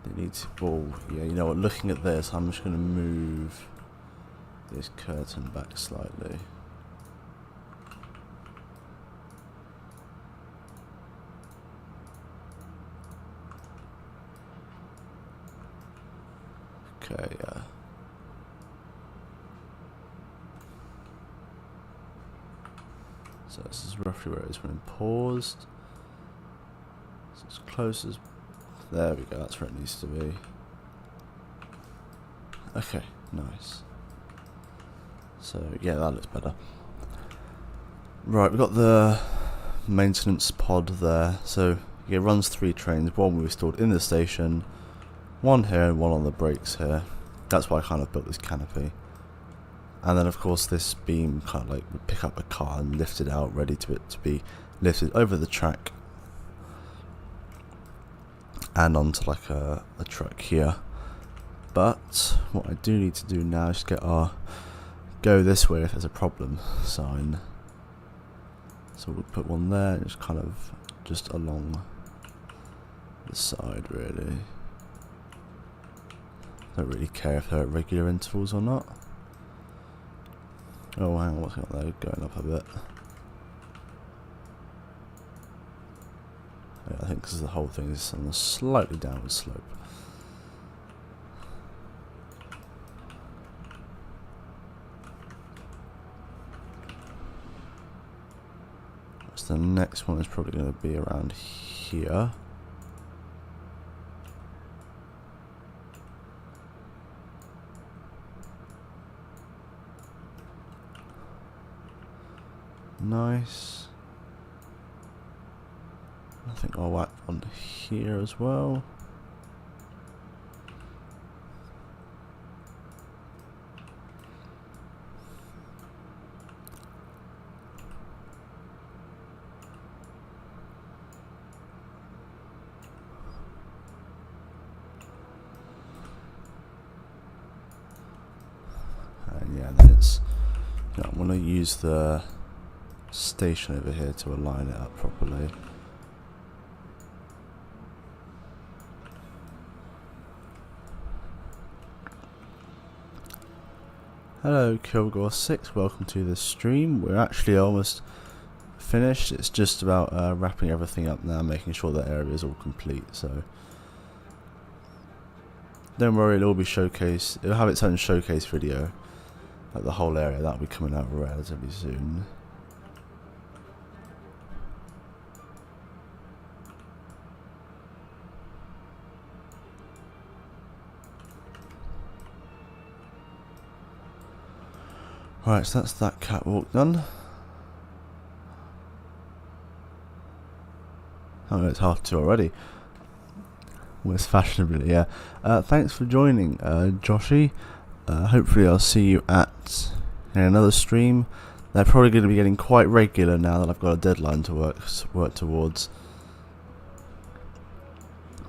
they need to. Oh, yeah. You know what? Looking at this, I'm just going to move this curtain back slightly. Okay, yeah. So this is roughly where it is when paused. as close as... There we go, that's where it needs to be. Okay, nice. So, yeah, that looks better. Right, we've got the maintenance pod there. So, it runs 3 trains. One we stored in the station, one here and one on the brakes here. That's why I kind of built this canopy. And then, of course, this beam kind of like would pick up a car and lift it out, ready to be lifted over the track and onto like a truck here. But what I do need to do now is get our go this way if there's a problem sign. So we'll put one there, just kind of just along the side really. Don't really care if they're at regular intervals or not. Oh, hang on, what's got there? Going up a bit. Yeah, I think because the whole thing is on a slightly downward slope. So the next one is probably going to be around here. Nice. I think I'll whack on here as well. And yeah, then it's, you know, I'm going to use the station over here to align it up properly. Hello Kilgore6, welcome to the stream. We're actually almost finished. It's just about wrapping everything up now, making sure that area is all complete. So don't worry, it'll all be showcased. It'll have its own showcase video, like the whole area. That'll be coming out relatively soon. Right, so that's that catwalk done. Oh, it's 2:30 already. Almost fashionably, yeah. Thanks for joining, Joshy. Hopefully I'll see you at another stream. They're probably going to be getting quite regular now that I've got a deadline to work towards.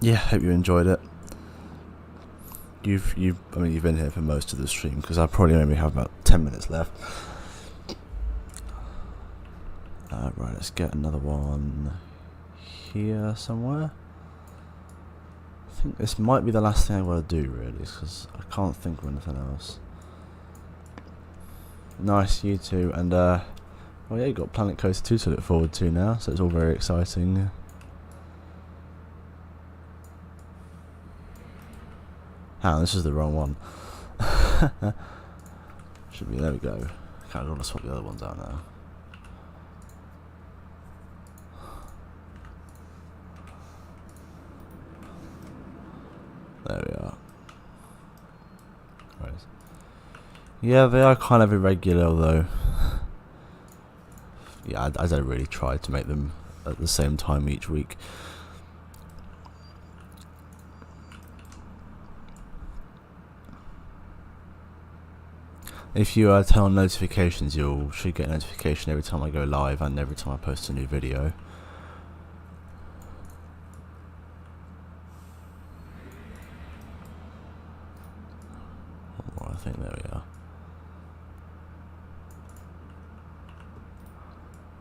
Yeah, hope you enjoyed it. I mean, you've been here for most of the stream because I probably only have about 10 minutes left. Right, let's get another one here somewhere. I think this might be the last thing I want to do, really, because I can't think of anything else. Nice, you too, and well, yeah, you've got Planet Coaster 2 to look forward to now, so it's all very exciting. Ah, this is the wrong one. Should be, there we go. Kind of want to swap the other ones out now. There we are. Right. Yeah, they are kind of irregular though. Yeah, I don't really try to make them at the same time each week. If you turn on notifications, you should get a notification every time I go live and every time I post a new video. Well, I think there we are.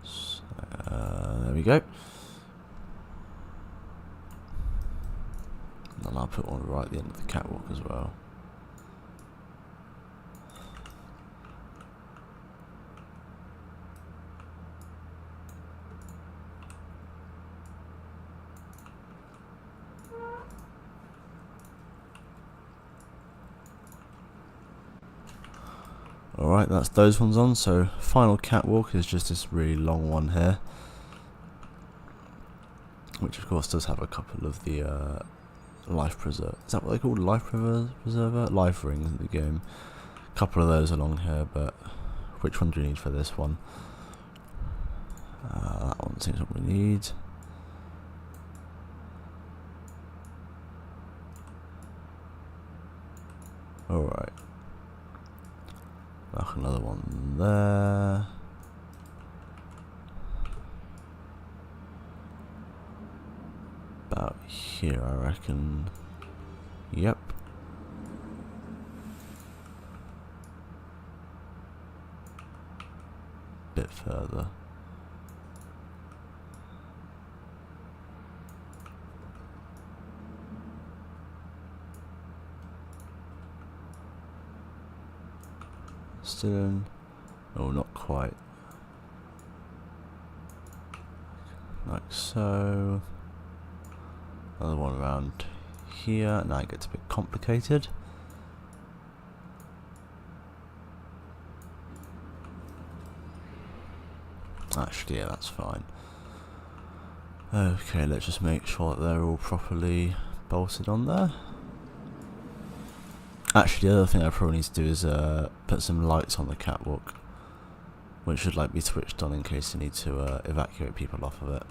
So, there we go. And then I'll put one right at the end of the catwalk as well. Alright, that's those ones on, so final catwalk is just this really long one here. which of course does have a couple of the life preserver. Is that what they call life preserver? Life rings in the game. A couple of those along here, but which one do you need for this one? That one seems what we need. Alright. Like another one there. About here, I reckon. Yep. Bit further. Still in. Oh, not quite. Like so. Another one around here. Now it gets a bit complicated. Actually, yeah, that's fine. Okay, let's just make sure that they're all properly bolted on there. Actually, the other thing I probably need to do is put some lights on the catwalk, which should like be switched on in case you need to evacuate people off of it.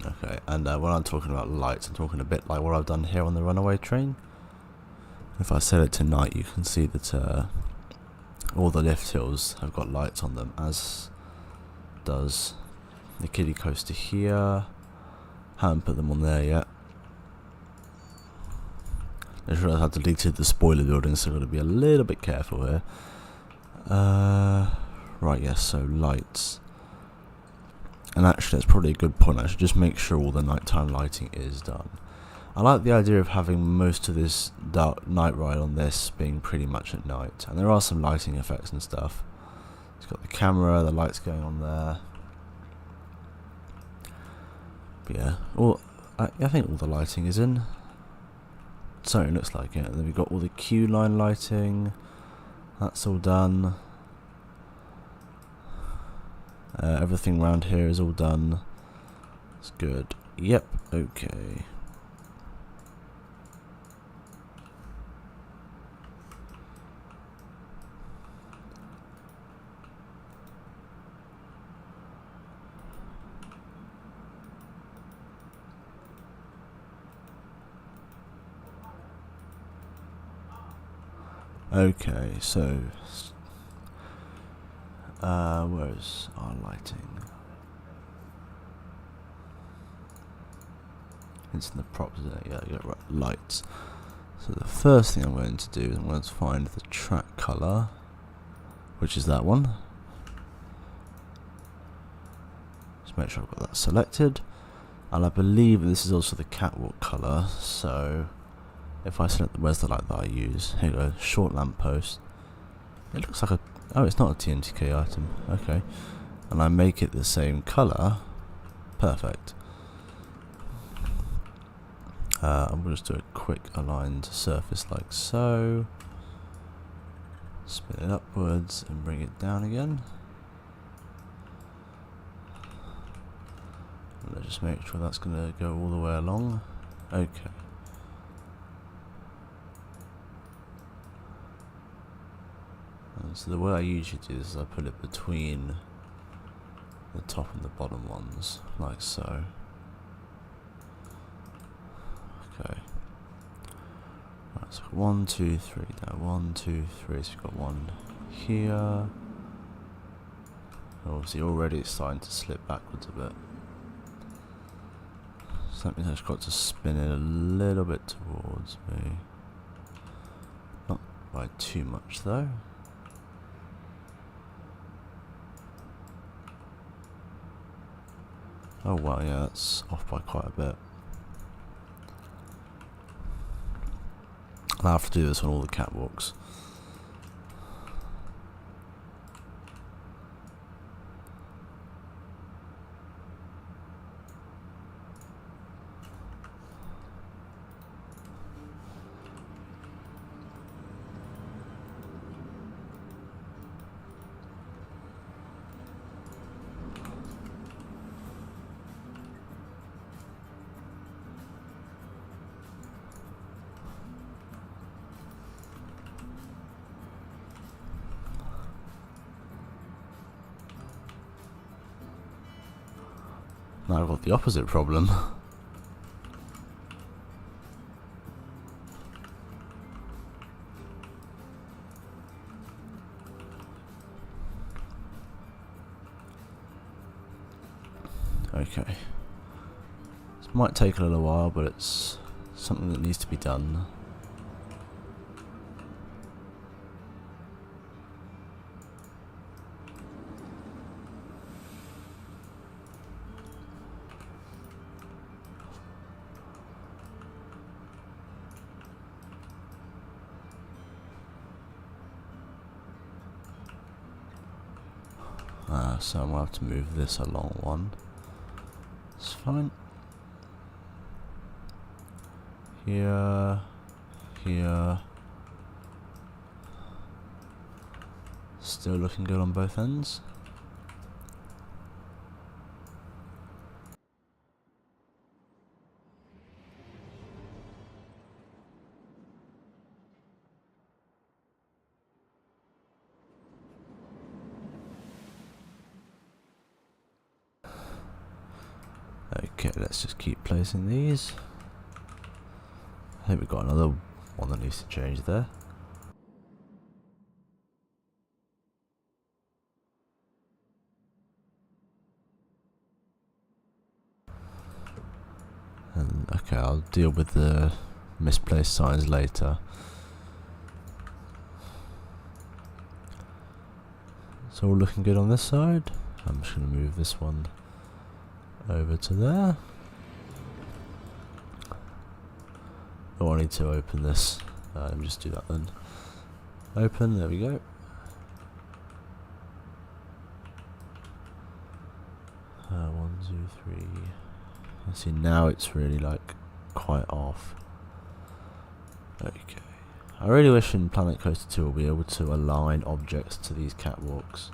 Okay, and when I'm talking about lights, I'm talking a bit like what I've done here on the runaway train. If I set it to night, you can see that all the lift hills have got lights on them, as does the kiddie coaster here. Haven't put them on there yet. I realised I deleted the spoiler building, so I've got to be a little bit careful here. Right, yes, so lights. And actually, that's probably a good point. I should just make sure all the nighttime lighting is done. I like the idea of having most of this night ride on this being pretty much at night. And there are some lighting effects and stuff. It's got the camera, the lights going on there. But yeah, I think all the lighting is in. Certainly looks like it. And then we've got all the queue line lighting. That's all done. Everything around here is all done. It's good. Yep, okay. Okay, so where's our lighting? It's in the props there. Yeah, you got right, lights. So the first thing I'm going to do is I'm going to find the track color, which is that one. Just make sure I've got that selected, and I believe this is also the catwalk color. So if I select where's the light that I use? Here you go, short lamppost. It looks like a, oh, it's not a TNTK item, okay. And I make it the same colour, perfect. I'm going to just do a quick aligned surface like so. Spin it upwards and bring it down again. And let's just make sure that's going to go all the way along. Okay. So the way I usually do this is I put it between the top and the bottom ones, like so. Okay. Right, so 1, 2, 3 down. 1, 2, 3. So we've got one here. Obviously, already it's starting to slip backwards a bit. So that means I've got to spin it a little bit towards me. Not by too much though. Oh wow, yeah, that's off by quite a bit. I'll have to do this on all the catwalks. Now I've got the opposite problem. Okay. This might take a little while, but it's something that needs to be done. So I'm going to have to move this along one. It's fine. Here, here. Still looking good on both ends. Okay, let's just keep placing these. I think we've got another one that needs to change there. And okay, I'll deal with the misplaced signs later. It's all looking good on this side. I'm just going to move this one over to there. Oh, I need to open this. Let me just do that then. Open, there we go. One, two, three. See, now it's really like quite off. Okay. I really wish in Planet Coaster 2 we'll be able to align objects to these catwalks.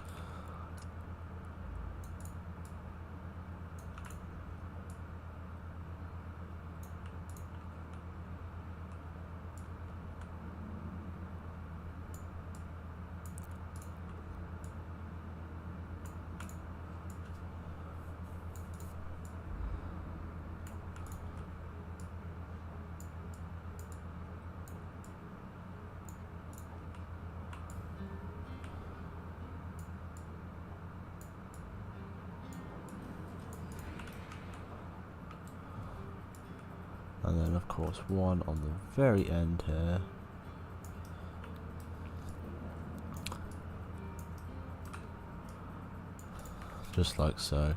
And then of course one on the very end here. Just like so.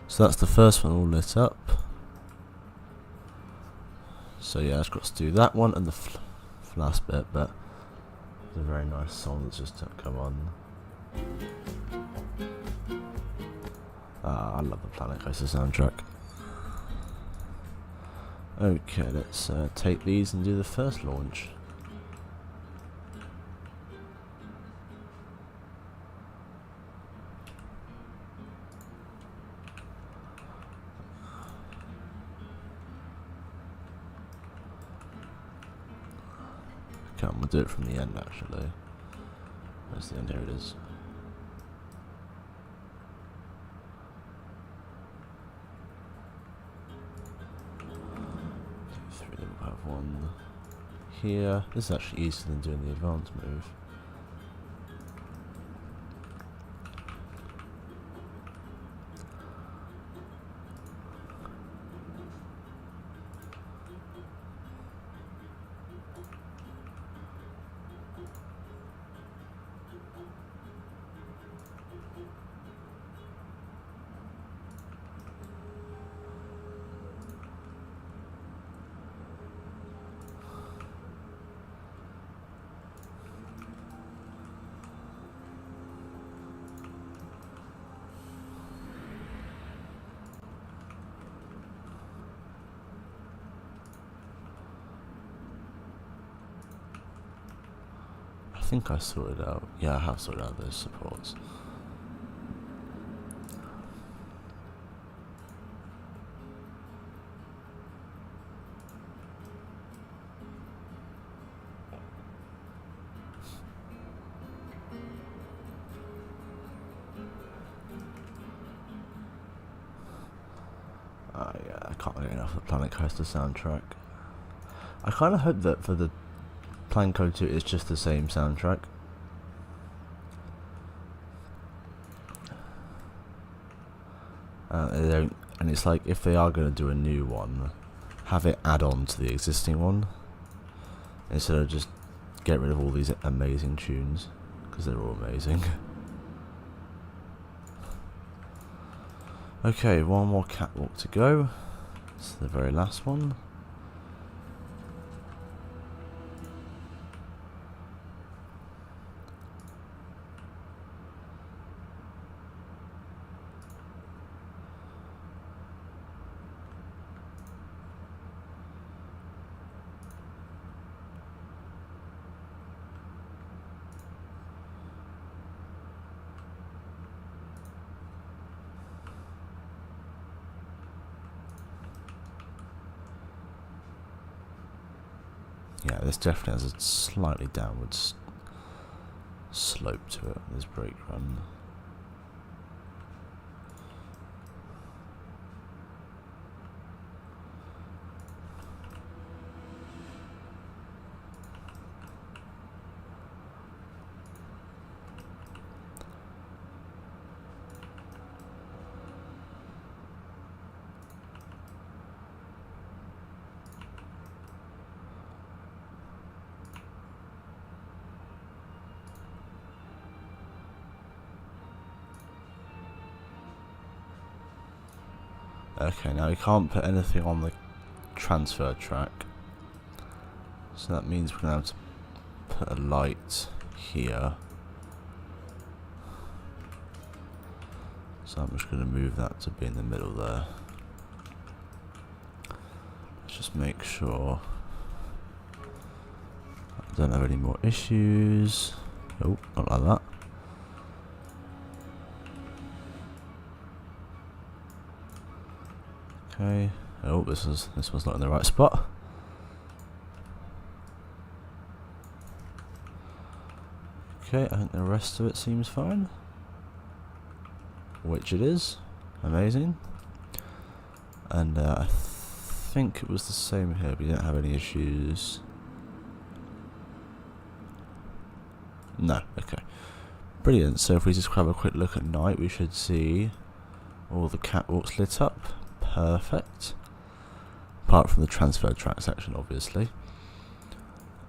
So that's the first one all lit up. So yeah, I've got to do that one and the last bit, but it's a very nice song that's just come on. I love the Planet Coaster soundtrack. Okay, let's take these and do the first launch. Okay, I'm going to do it from the end actually. Where's the end? Here it is. One here. This is actually easier than doing the advanced move. I think I sorted out. Yeah, I have sorted out those supports. yeah, I can't get enough of the Planet Coaster soundtrack. I kind of hope that for the Planco 2 it's just the same soundtrack. They don't, and it's like if they are going to do a new one, have it add on to the existing one instead of just get rid of all these amazing tunes, because they're all amazing. Okay, one more catwalk to go. It's the very last one. Yeah, this definitely has a slightly downwards slope to it, this brake run. Okay, now you can't put anything on the transfer track, so that means we're going to have to put a light here. So I'm just going to move that to be in the middle there. Let's just make sure I don't have any more issues. Oh, not like that. Okay. Oh, this one's not in the right spot. Okay, I think the rest of it seems fine. Which it is. Amazing. And I think it was the same here. We didn't have any issues. No. Okay. Brilliant. So if we just have a quick look at night, we should see all the catwalks lit up. Perfect. Apart from the transfer track section, obviously.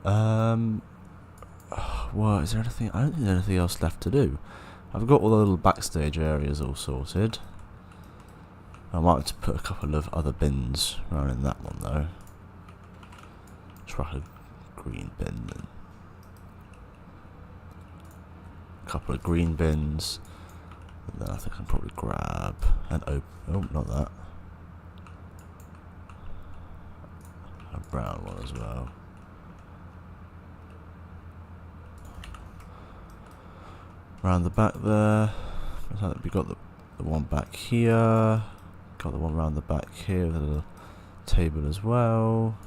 Well, is there anything? I don't think there's anything else left to do. I've got all the little backstage areas all sorted. I might have to put a couple of other bins around in that one though. Try a green bin. And a couple of green bins. And then I think I can probably grab and open. Oh, not that. A brown one as well. Around the back there. We got the one back here. Got the one around the back here with a little table as well.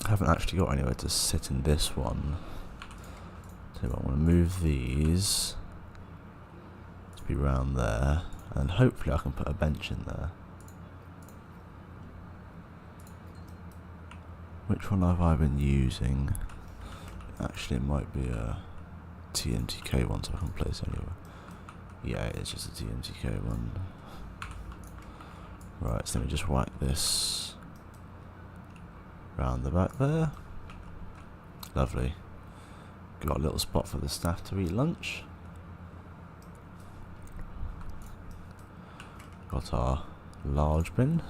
I haven't actually got anywhere to sit in this one. So I want to move these to be round there, and hopefully I can put a bench in there. Which one have I been using? Actually, it might be a TNTK one, so I can place anywhere. Yeah, it's just a TNTK one. Right, so let me just whack this round the back there. Lovely. Got a little spot for the staff to eat lunch. Got our large bin.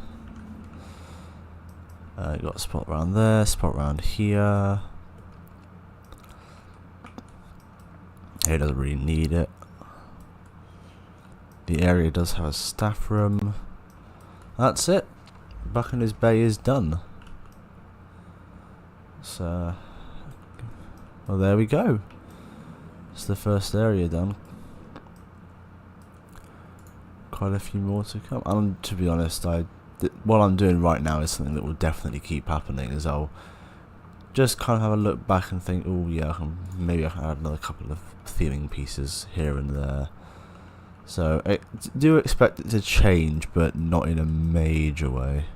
Got a spot around there, spot around here. It doesn't really need it. The area does have a staff room. That's it. Buccaneers Bay is done. So, well, there we go. It's the first area done. Quite a few more to come. And to be honest, what I'm doing right now is something that will definitely keep happening. Is I'll just kind of have a look back and think, oh yeah, maybe I can add another couple of theming pieces here and there. So I do expect it to change, but not in a major way.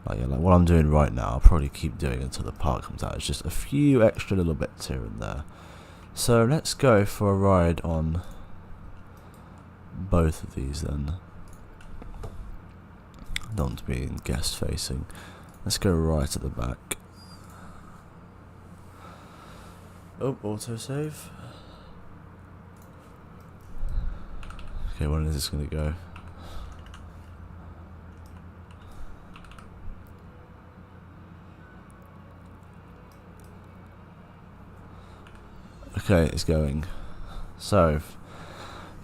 Like, yeah, like what I'm doing right now, I'll probably keep doing until the part comes out. It's just a few extra little bits here and there. So let's go for a ride on both of these then. Don't want to be in guest facing. Let's go right at the back. Oh, autosave. Okay, when is this going to go? Okay, it's going. So,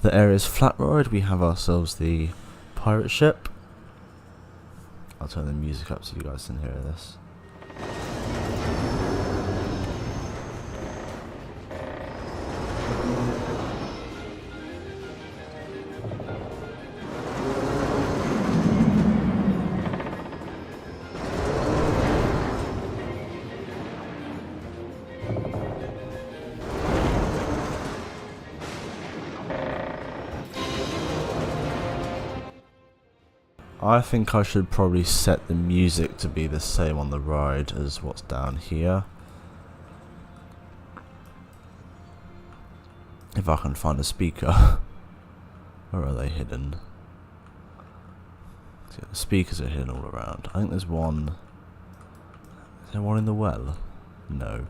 the area's flat ride. We have ourselves the pirate ship. I'll turn the music up so you guys can hear this. I think I should probably set the music to be the same on the ride as what's down here. If I can find a speaker. Where are they hidden? See, the speakers are hidden all around. I think there's one. Is there one in the well? No.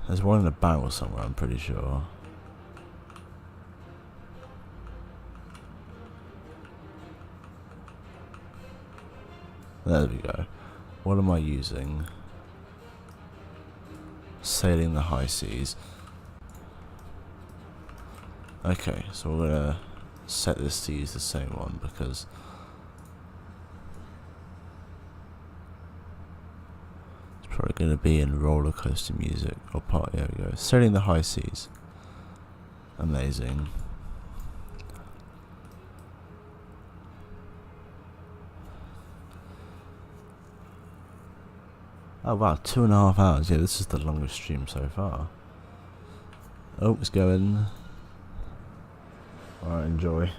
There's one in a barrel somewhere, I'm pretty sure. There we go. What am I using? Sailing the high seas. Okay, so we're gonna set this to use the same one because it's probably gonna be in roller coaster music or part. There we go. Sailing the high seas. Amazing. Oh wow, 2.5 hours. Yeah, this is the longest stream so far. Oh, it's going. Alright, enjoy.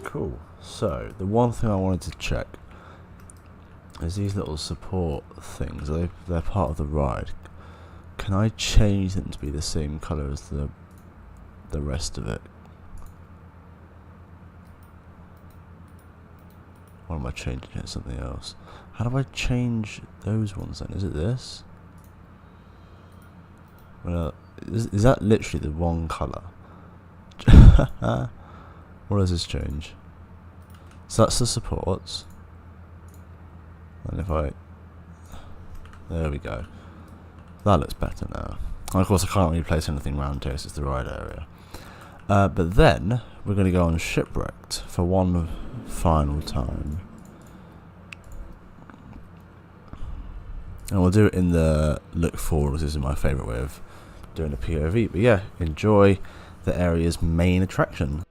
Cool. So, the one thing I wanted to check is these little support things. They're part of the ride. Can I change them to be the same colour as the rest of it? Or am I changing it to something else? How do I change those ones then? Is it this? Well, is that literally the one colour? What does this change? So that's the supports. And if I... There we go. That looks better now. And of course I can't really place anything around here, so it's the ride area. But then, we're going to go on Shipwrecked for one final time. And we'll do it in the look forward, which is my favourite way of doing a POV. But yeah, enjoy the area's main attraction.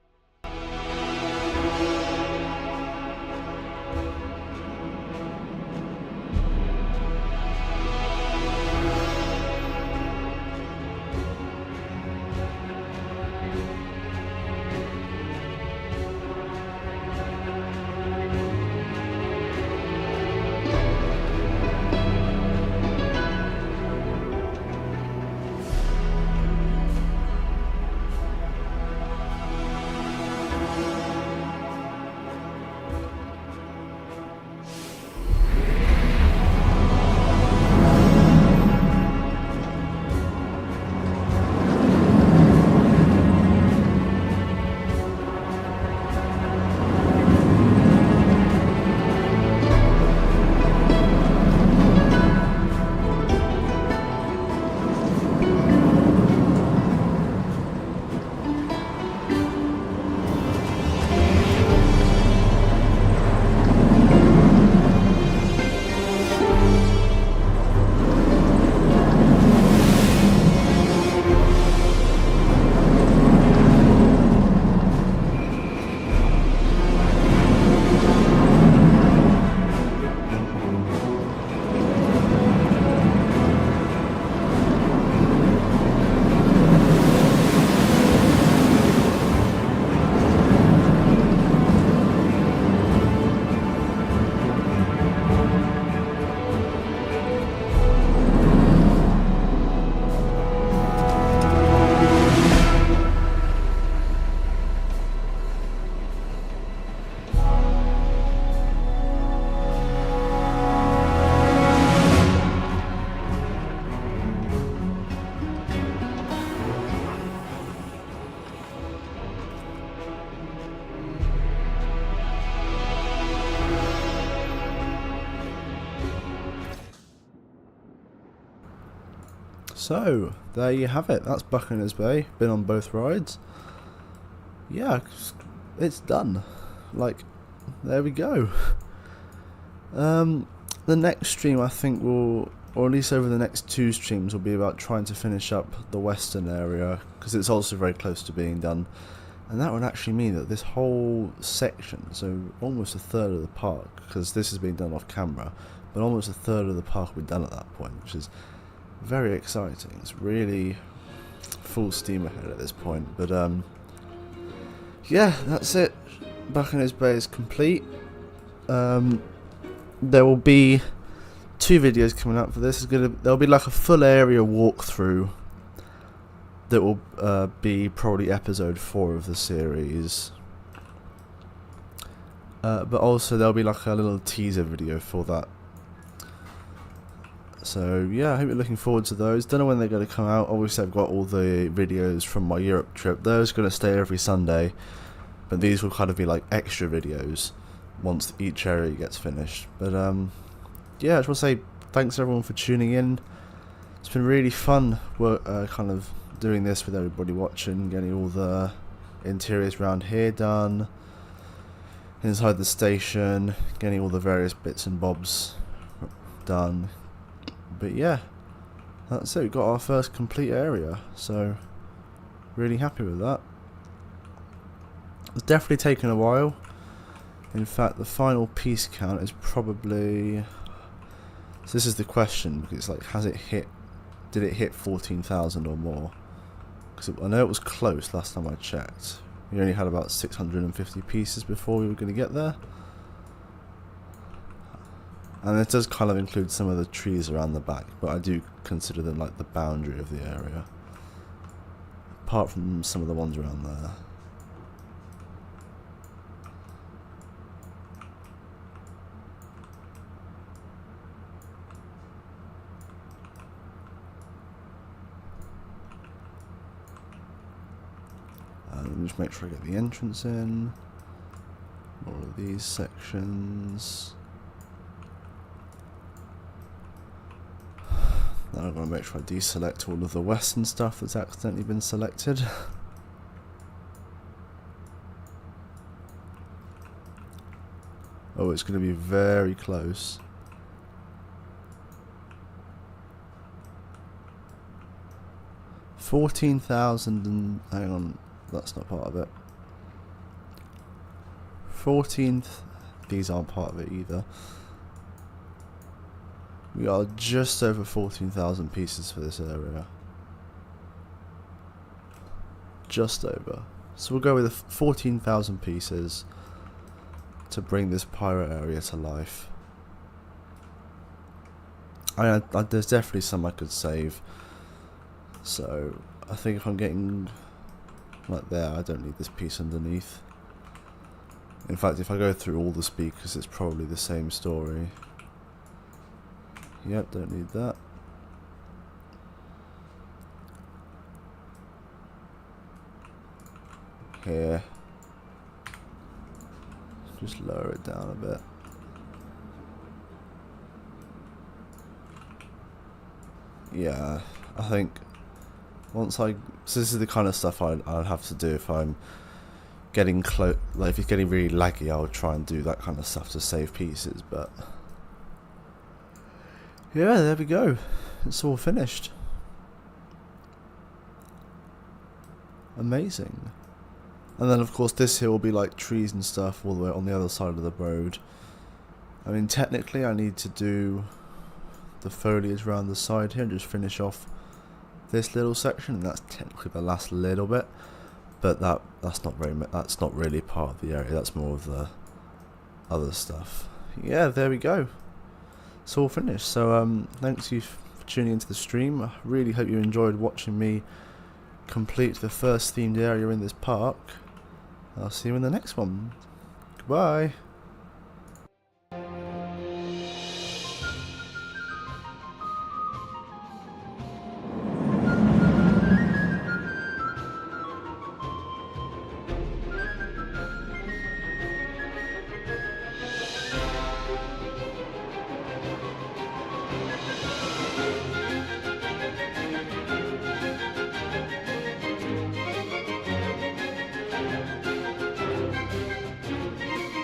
So, there you have it. That's Buccaneers Bay. Been on both rides. Yeah, it's done. Like, there we go. The next stream I think will, or at least over the next 2 streams, will be about trying to finish up the western area, because it's also very close to being done. And that would actually mean that this whole section, so almost a third of the park, because this is being done off camera, but almost a third of the park will be done at that point, which is very exciting. It's really full steam ahead at this point. But yeah, that's it. Buccaneers Bay is complete. There will be 2 videos coming up for this. There'll be like a full area walkthrough that will be probably episode 4 of the series. But also there'll be like a little teaser video for that. So yeah, I hope you're looking forward to those. Don't know when they're going to come out. Obviously I've got all the videos from my Europe trip. Those are going to stay every Sunday, but these will kind of be like extra videos once each area gets finished. But yeah, I just want to say thanks everyone for tuning in. It's been really fun kind of doing this with everybody watching, getting all the interiors around here done, inside the station, getting all the various bits and bobs done. But yeah, that's it. We got our first complete area, so really happy with that. It's definitely taken a while. In fact, the final piece count is probably, so this is the question, because it's like, did it hit 14,000 or more? Because I know it was close last time I checked. We only had about 650 pieces before we were going to get there. And it does kind of include some of the trees around the back, but I do consider them like the boundary of the area, apart from some of the ones around there. And just make sure I get the entrance in, all of these sections. Then I'm going to make sure I deselect all of the western stuff that's accidentally been selected. Oh, it's going to be very close. $14,000 and, hang on, that's not part of it. 14th, these aren't part of it either. We are just over 14,000 pieces for this area. Just over. So we'll go with 14,000 pieces to bring this pirate area to life. There's definitely some I could save. So I think if I'm getting like there, I don't need this piece underneath. In fact, if I go through all the speakers, it's probably the same story. Yep, don't need that. Here. Just lower it down a bit. Yeah, I think once so this is the kind of stuff I'll have to do if I'm getting close. Like if it's getting really laggy, I'll try and do that kind of stuff to save pieces, but yeah, there we go. It's all finished. Amazing. And then of course this here will be like trees and stuff all the way on the other side of the road. I mean technically I need to do the foliage around the side here and just finish off this little section, and that's technically the last little bit, but that's not really part of the area. That's more of the other stuff. Yeah, there we go. It's all finished. So thanks you for tuning into the stream. I really hope you enjoyed watching me complete the first themed area in this park. I'll see you in the next one. Goodbye.